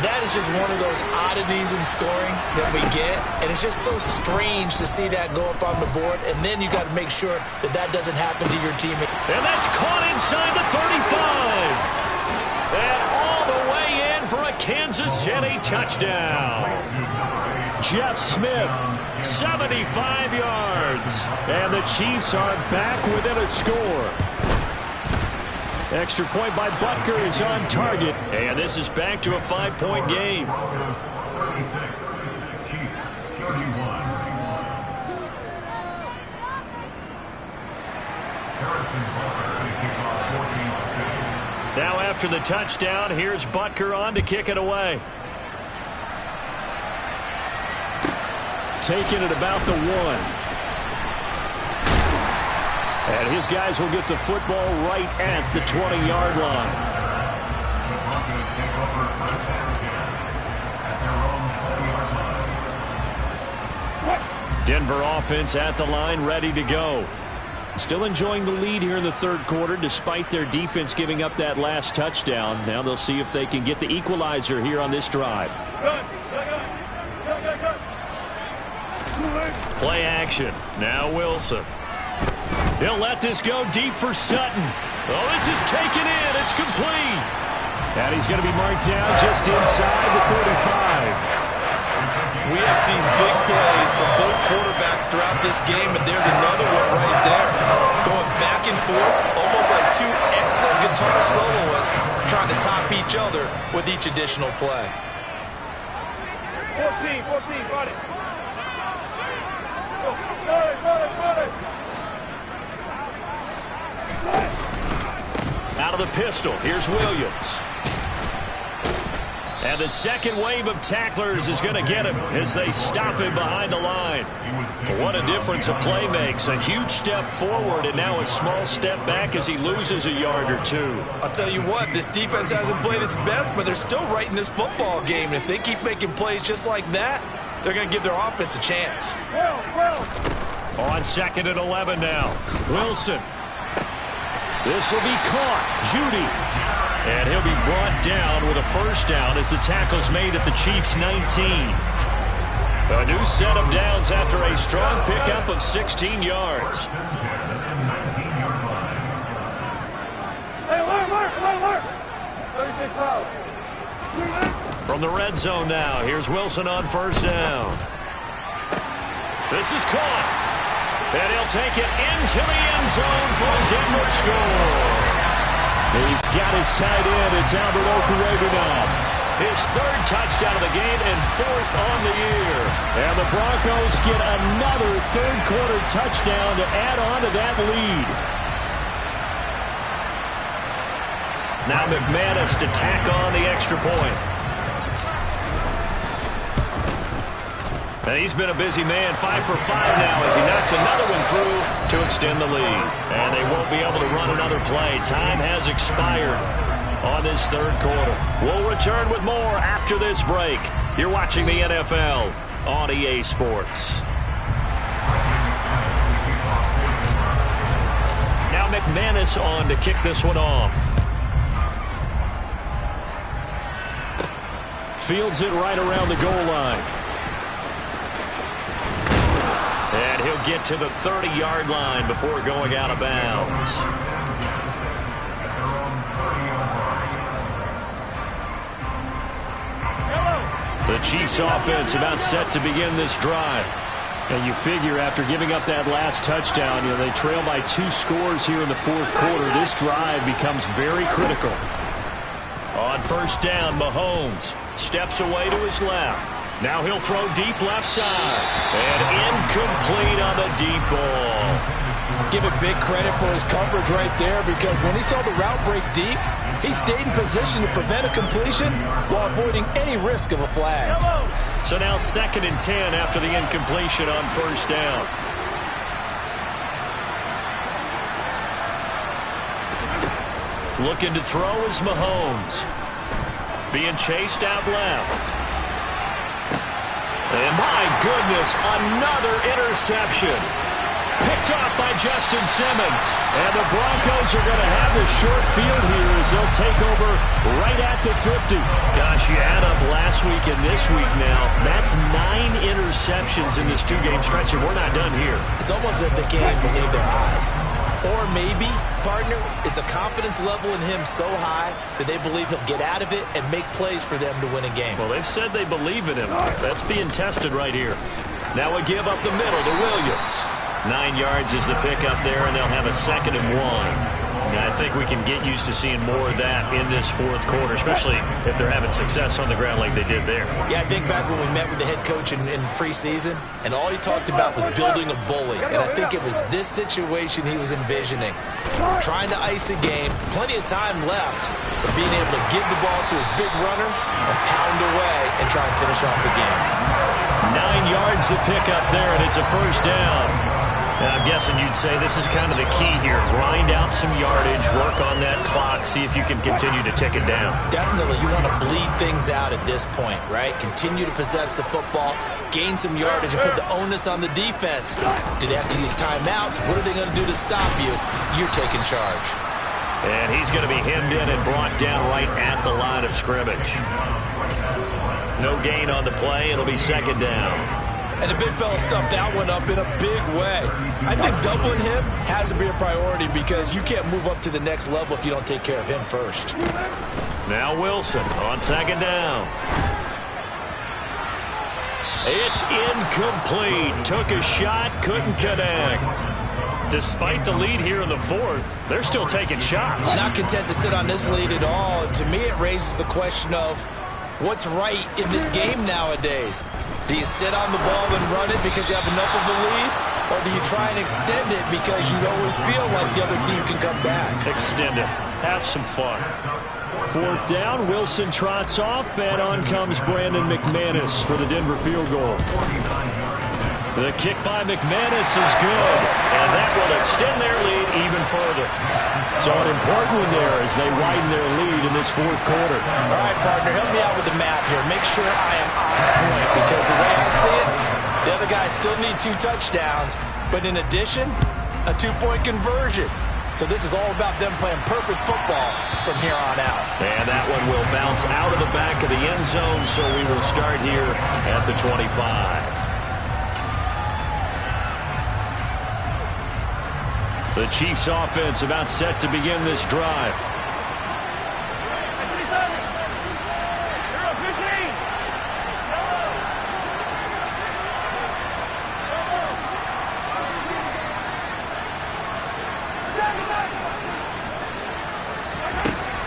E: That is just one of those oddities in scoring that we get, and it's just so strange to see that go up on the board, and then you got to make sure that that doesn't happen to your teammate.
D: And that's caught inside the 35. And all the way in for a Kansas City touchdown. Jeff Smith, 75 yards. And the Chiefs are back within a score. Extra point by Butker is on target. And this is back to a 5-point game. Now after the touchdown, here's Butker on to kick it away. Taking it about the 1. And his guys will get the football right at the 20-yard line. Denver offense at the line, ready to go. Still enjoying the lead here in the third quarter, despite their defense giving up that last touchdown. Now they'll see if they can get the equalizer here on this drive. Play action. Now Wilson. He'll let this go deep for Sutton. Oh, this is taken in. It's complete. And he's going to be marked down just inside the 35.
E: We have seen big plays from both quarterbacks throughout this game, and there's another one right there. Going back and forth, almost like two excellent guitar soloists trying to top each other with each additional play.
F: 14, got it.
D: Out of the pistol, here's Williams. And the second wave of tacklers is going to get him as they stop him behind the line. What a difference a play makes. A huge step forward and now a small step back as he loses a yard or two.
E: I'll tell you what, this defense hasn't played its best, but they're still right in this football game. And if they keep making plays just like that, they're going to give their offense a chance.
D: On 2nd and 11 now. Wilson. This will be caught. Judy. And he'll be brought down with a first down as the tackle's made at the Chiefs' 19. A new set of downs after a strong pickup of 16 yards.
F: Hey, alert! 36 fouls.
D: From the red zone now, here's Wilson on first down. This is caught. And he'll take it into the end zone for a Denver score. He's got his tight end. It's Albert Okwuegbunam now. His third touchdown of the game and fourth on the year. And the Broncos get another third quarter touchdown to add on to that lead. Now McManus to tack on the extra point. And he's been a busy man, 5 for 5 now as he knocks another one through to extend the lead. And they won't be able to run another play. Time has expired on this third quarter. We'll return with more after this break. You're watching the NFL on EA Sports. Now McManus on to kick this one off. Fields it right around the goal line. And he'll get to the 30-yard line before going out of bounds. The Chiefs offense about set to begin this drive. And you figure after giving up that last touchdown, they trail by 2 scores here in the fourth quarter. This drive becomes very critical. On first down, Mahomes steps away to his left. Now he'll throw deep left side. And incomplete on the deep ball.
E: Give it big credit for his coverage right there, because when he saw the route break deep, he stayed in position to prevent a completion while avoiding any risk of a flag.
D: So now 2nd and 10 after the incompletion on first down. Looking to throw is Mahomes. Being chased out left. And my goodness, another interception. Picked off by Justin Simmons. And the Broncos are going to have the short field here as they'll take over right at the 50. Gosh, you add up last week and this week now. That's 9 interceptions in this 2-game stretch, and we're not done here.
E: It's almost as if they can't even believe their eyes. Or maybe, partner, is the confidence level in him so high that they believe he'll get out of it and make plays for them to win a game.
D: Well, they've said they believe in him. That's being tested right here. Now we give up the middle to Williams. 9 yards is the pickup there, and they'll have a 2nd and 1. And I think we can get used to seeing more of that in this fourth quarter, especially if they're having success on the ground like they did there.
E: Yeah, I think back when we met with the head coach in preseason, and all he talked about was building a bully. And I think it was this situation he was envisioning. Trying to ice a game, plenty of time left, but being able to give the ball to his big runner and pound away and try and finish off the game.
D: 9 yards to pick up there, and it's a first down. And I'm guessing you'd say this is kind of the key here. Grind out some yardage, work on that clock, see if you can continue to tick it down.
E: Definitely. You want to bleed things out at this point, right? Continue to possess the football, gain some yardage, and put the onus on the defense. Do they have to use timeouts? What are they going to do to stop you? You're taking charge.
D: And he's going to be hemmed in and brought down right at the line of scrimmage. No gain on the play. It'll be 2nd down.
E: And the big fella stuffed that one up in a big way. I think doubling him has to be a priority because you can't move up to the next level if you don't take care of him first.
D: Now Wilson on 2nd down. It's incomplete. Took a shot, couldn't connect. Despite the lead here in the fourth, they're still taking shots.
E: Not content to sit on this lead at all. To me, it raises the question of what's right in this game nowadays. Do you sit on the ball and run it because you have enough of a lead? Or do you try and extend it because you always feel like the other team can come back?
D: Extend it. Have some fun. 4th down, Wilson trots off, and on comes Brandon McManus for the Denver field goal. The kick by McManus is good, and that will extend their lead even further. So an important one there as they widen their lead in this fourth quarter.
E: All right, partner, help me out with the math here. Make sure I am on point because the way I see it, the other guys still need 2 touchdowns, but in addition, a 2-point conversion. So this is all about them playing perfect football from here on out.
D: And that one will bounce out of the back of the end zone, so we will start here at the 25. The Chiefs offense about set to begin this drive.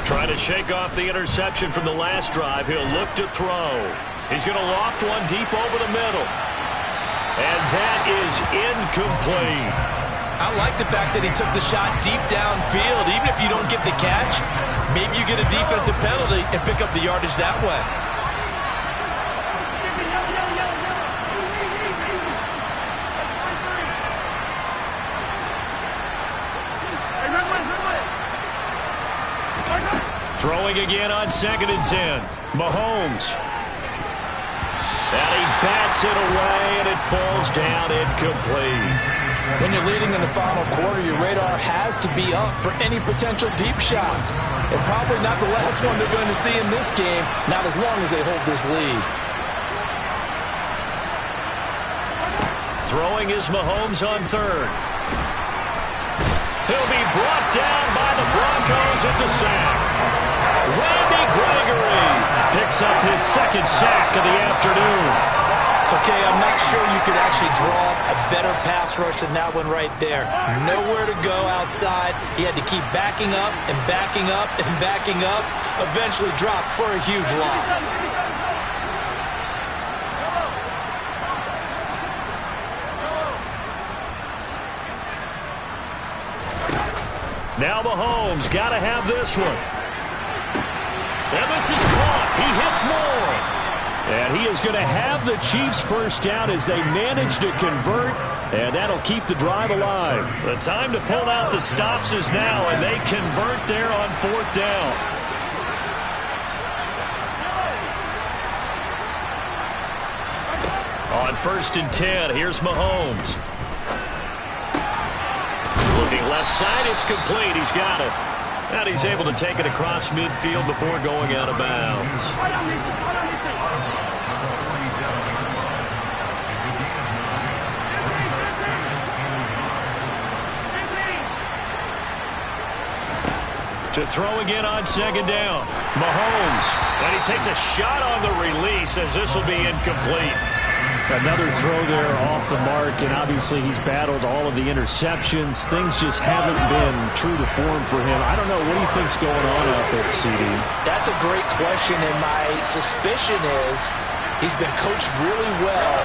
D: Trying to shake off the interception from the last drive. He'll look to throw. He's going to loft one deep over the middle. And that is incomplete.
E: I like the fact that he took the shot deep downfield. Even if you don't get the catch, maybe you get a defensive penalty and pick up the yardage that way.
D: Throwing again on 2nd and 10. Mahomes. And he bats it away, and it falls down incomplete.
I: When you're leading in the final quarter, your radar has to be up for any potential deep shots. And probably not the last one they're going to see in this game, not as long as they hold this lead.
D: Throwing is Mahomes on 3rd. He'll be brought down by the Broncos. It's a sack. Randy Gregory picks up his 2nd sack of the afternoon.
E: Okay, I'm not sure you could actually draw a better pass rush than that one right there. Nowhere to go outside. He had to keep backing up and backing up and backing up. Eventually dropped for a huge loss.
D: Now Mahomes got to have this one. And this is caught. He hits Moore.
H: And he is going to have the Chiefs first down as they manage to convert, and that'll keep the drive alive.
D: The time to pull out the stops is now, and they convert there on 4th down. On 1st and 10, here's Mahomes. Looking left side, it's complete. He's got it. And he's able to take it across midfield before going out of bounds. To throw again on 2nd down. Mahomes. And he takes a shot on the release as this will be incomplete.
H: Another throw there off the mark, and obviously he's battled all of the interceptions. Things just haven't been true to form for him. I don't know. What do you think's going on out there, CD?
I: That's a great question, and my suspicion is he's been coached really well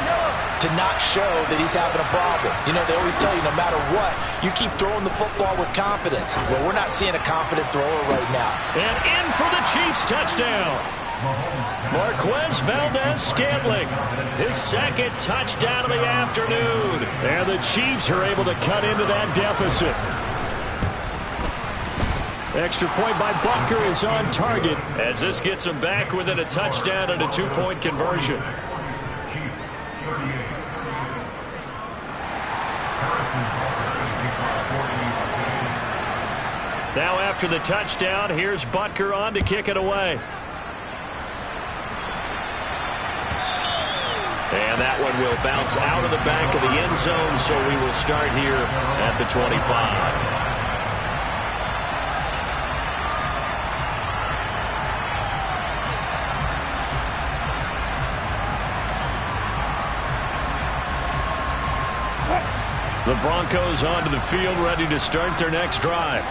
I: to not show that he's having a problem. You know, they always tell you no matter what, you keep throwing the football with confidence. Well, we're not seeing a confident thrower right now.
D: And in for the Chiefs touchdown. Marquez Valdez-Scantling, his 2nd touchdown of the afternoon.
H: And the Chiefs are able to cut into that deficit. Extra point by Butker is on target.
D: As this gets them back within a touchdown and a 2-point conversion. Now after the touchdown, here's Butker on to kick it away. And that one will bounce out of the back of the end zone, so we will start here at the 25. The Broncos onto the field, ready to start their next drive.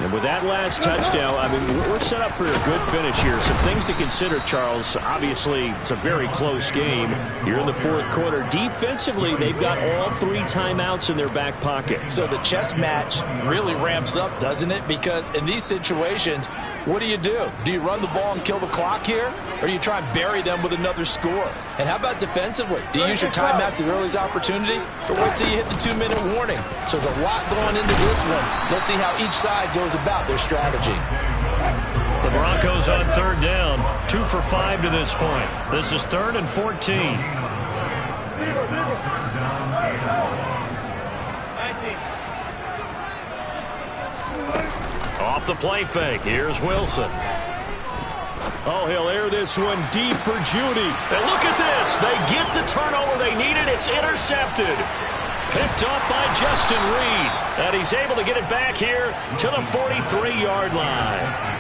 D: And with that last touchdown, I mean, we're set up for a good finish here. Some things to consider, Charles. Obviously, it's a very close game. You're in the 4th quarter. Defensively, they've got all 3 timeouts in their back pocket.
I: So the chess match really ramps up, doesn't it? Because in these situations, what do? Do you run the ball and kill the clock here? Or do you try and bury them with another score? And how about defensively? Do you use your timeouts at earliest opportunity? Or wait till you hit the 2-minute warning? So there's a lot going into this one. Let's see how each side goes about their strategy.
D: The Broncos on 3rd down. 2 for 5 to this point. This is 3rd and 14. Off the play fake. Here's Wilson. Oh, he'll air this one deep for Judy. And look at this. They get the turnover they needed. It's intercepted. Picked off by Justin Reed. And he's able to get it back here to the 43-yard line.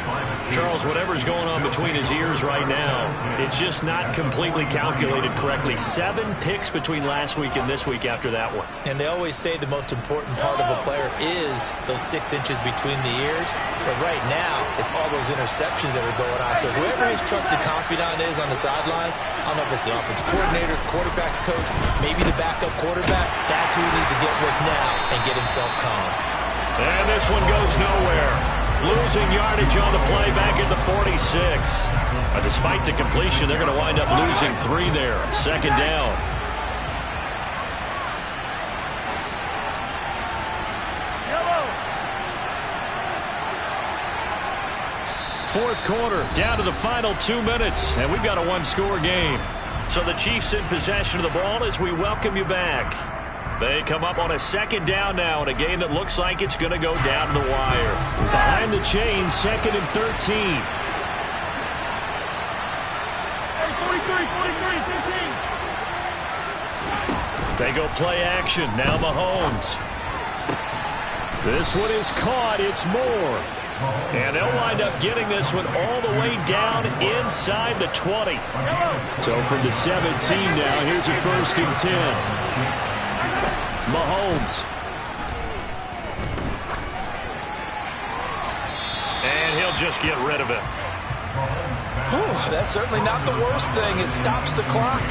D: Charles, whatever's going on between his ears right now, it's just not completely calculated correctly. 7 picks between last week and this week after that one.
I: And they always say the most important part of a player is those 6 inches between the ears. But right now, it's all those interceptions that are going on. So whoever his trusted confidant is on the sidelines, I don't know if it's the offensive coordinator, quarterback's coach, maybe the backup quarterback, that's who he needs to get with now and get himself calm.
D: And this one goes nowhere. Losing yardage on the play back at the 46. Despite the completion, they're going to wind up losing 3 there. 2nd down. Fourth quarter, down to the final 2 minutes, and we've got a 1-score game. So the Chiefs in possession of the ball as we welcome you back. They come up on a 2nd down now in a game that looks like it's going to go down to the wire.
H: Behind the chains, 2nd and 13.
F: 43, 15.
D: They go play action. Now Mahomes.
H: This one is caught. It's Moore.
D: And they'll wind up getting this one all the way down inside the 20.
H: So from the 17 now, here's a 1st and 10. Mahomes.
D: And he'll just get rid of it.
I: Whew, that's certainly not the worst thing. It stops the clock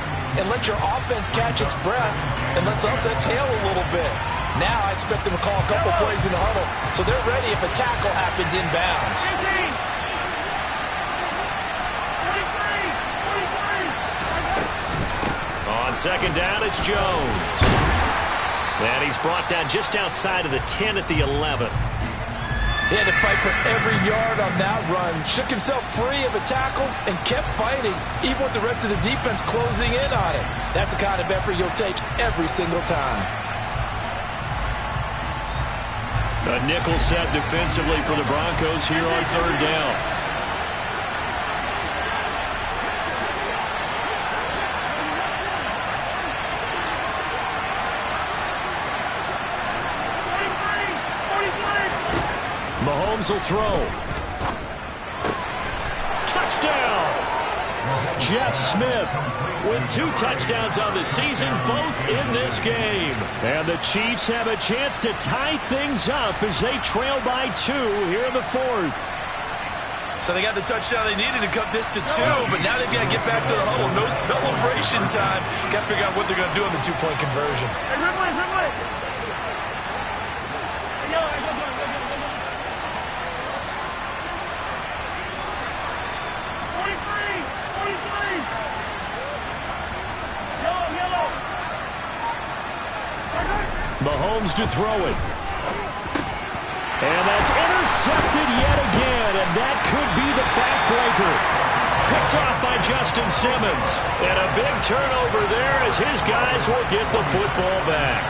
I: and lets your offense catch its breath and lets us exhale a little bit. Now I expect them to call a couple plays in the huddle so they're ready if a tackle happens inbounds.
D: On second down, it's Jones. And he's brought down just outside of the 10 at the 11.
I: He had to fight for every yard on that run. Shook himself free of a tackle and kept fighting, even with the rest of the defense closing in on it. That's the kind of effort you'll take every single time.
D: A nickel set defensively for the Broncos here on third down. Mahomes will throw. Touchdown! Jeff Smith with 2 touchdowns on the season, both in this game. And the Chiefs have a chance to tie things up as they trail by 2 here in the 4th.
E: So they got the touchdown they needed to cut this to 2, but now they've got to get back to the huddle. No celebration time. Got to figure out what they're going to do on the 2-point conversion.
D: Mahomes to throw it. And that's intercepted yet again, and that could be the backbreaker. Picked off by Justin Simmons. And a big turnover there as his guys will get the football back.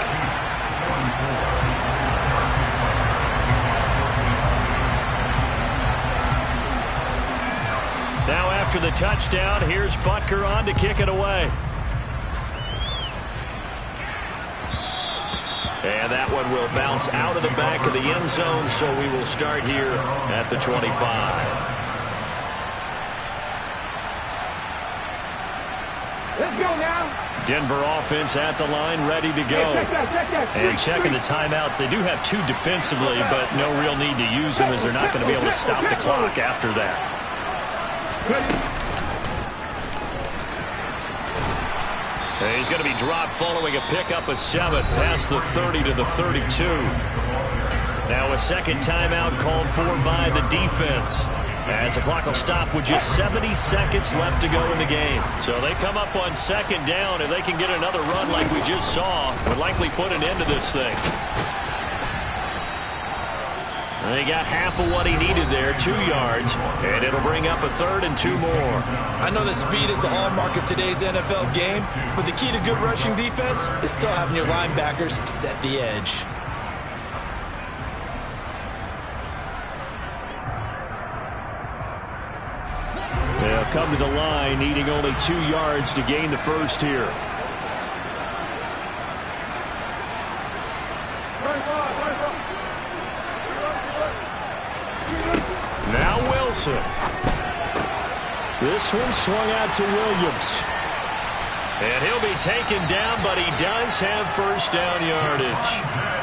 D: Now after the touchdown, here's Butker on to kick it away. And that one will bounce out of the back of the end zone, so we will start here at the 25.
F: Let's go now.
D: Denver offense at the line, ready to go. And checking the timeouts. They do have 2 defensively, but no real need to use them as they're not going to be able to stop the clock after that. And he's going to be dropped following a pickup of 7 past the 30 to the 32. Now a second timeout called for by the defense, as the clock will stop with just 70 seconds left to go in the game. So they come up on second down, and they can get another run like we just saw, would likely put an end to this thing. And he got half of what he needed there, 2 yards, and it'll bring up a 3rd and 2 more.
E: I know that speed is the hallmark of today's NFL game, but the key to good rushing defense is still having your linebackers set the edge.
D: They'll come to the line, needing only 2 yards to gain the first here. Now Wilson. This one swung out to Williams. And he'll be taken down, but he does have first down yardage.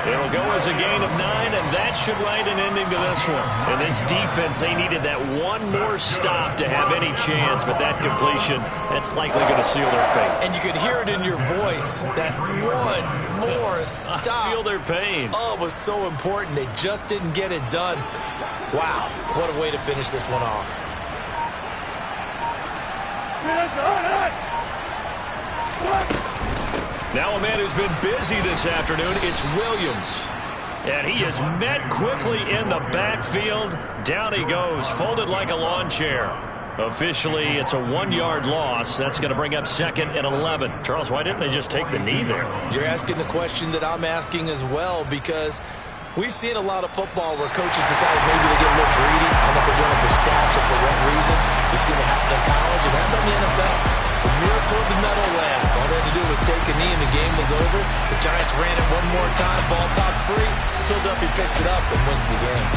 D: It'll go as a gain of 9, and that should write an ending to this one. And this defense, they needed that one more stop to have any chance, but that completion, that's likely going to seal their fate.
E: And you could hear it in your voice, that one more stop.
D: I feel their pain.
E: Oh, it was so important. They just didn't get it done. Wow, what a way to finish this one off.
D: Now a man who's been busy this afternoon, it's Williams. And he is met quickly in the backfield. Down he goes, folded like a lawn chair. Officially, it's a 1-yard loss. That's going to bring up 2nd and 11. Charles, why didn't they just take the knee there?
E: You're asking the question that I'm asking as well, because we've seen a lot of football where coaches decide maybe they get a little greedy. I don't know if they're doing it for stats or for what reason. We've seen it happen in college and happen in the NFL. The miracle of the Meadowlands. All they had to do was take a knee and the game was over. The Giants ran it one more time. Ball popped free. Philadelphia picks it up and wins the game.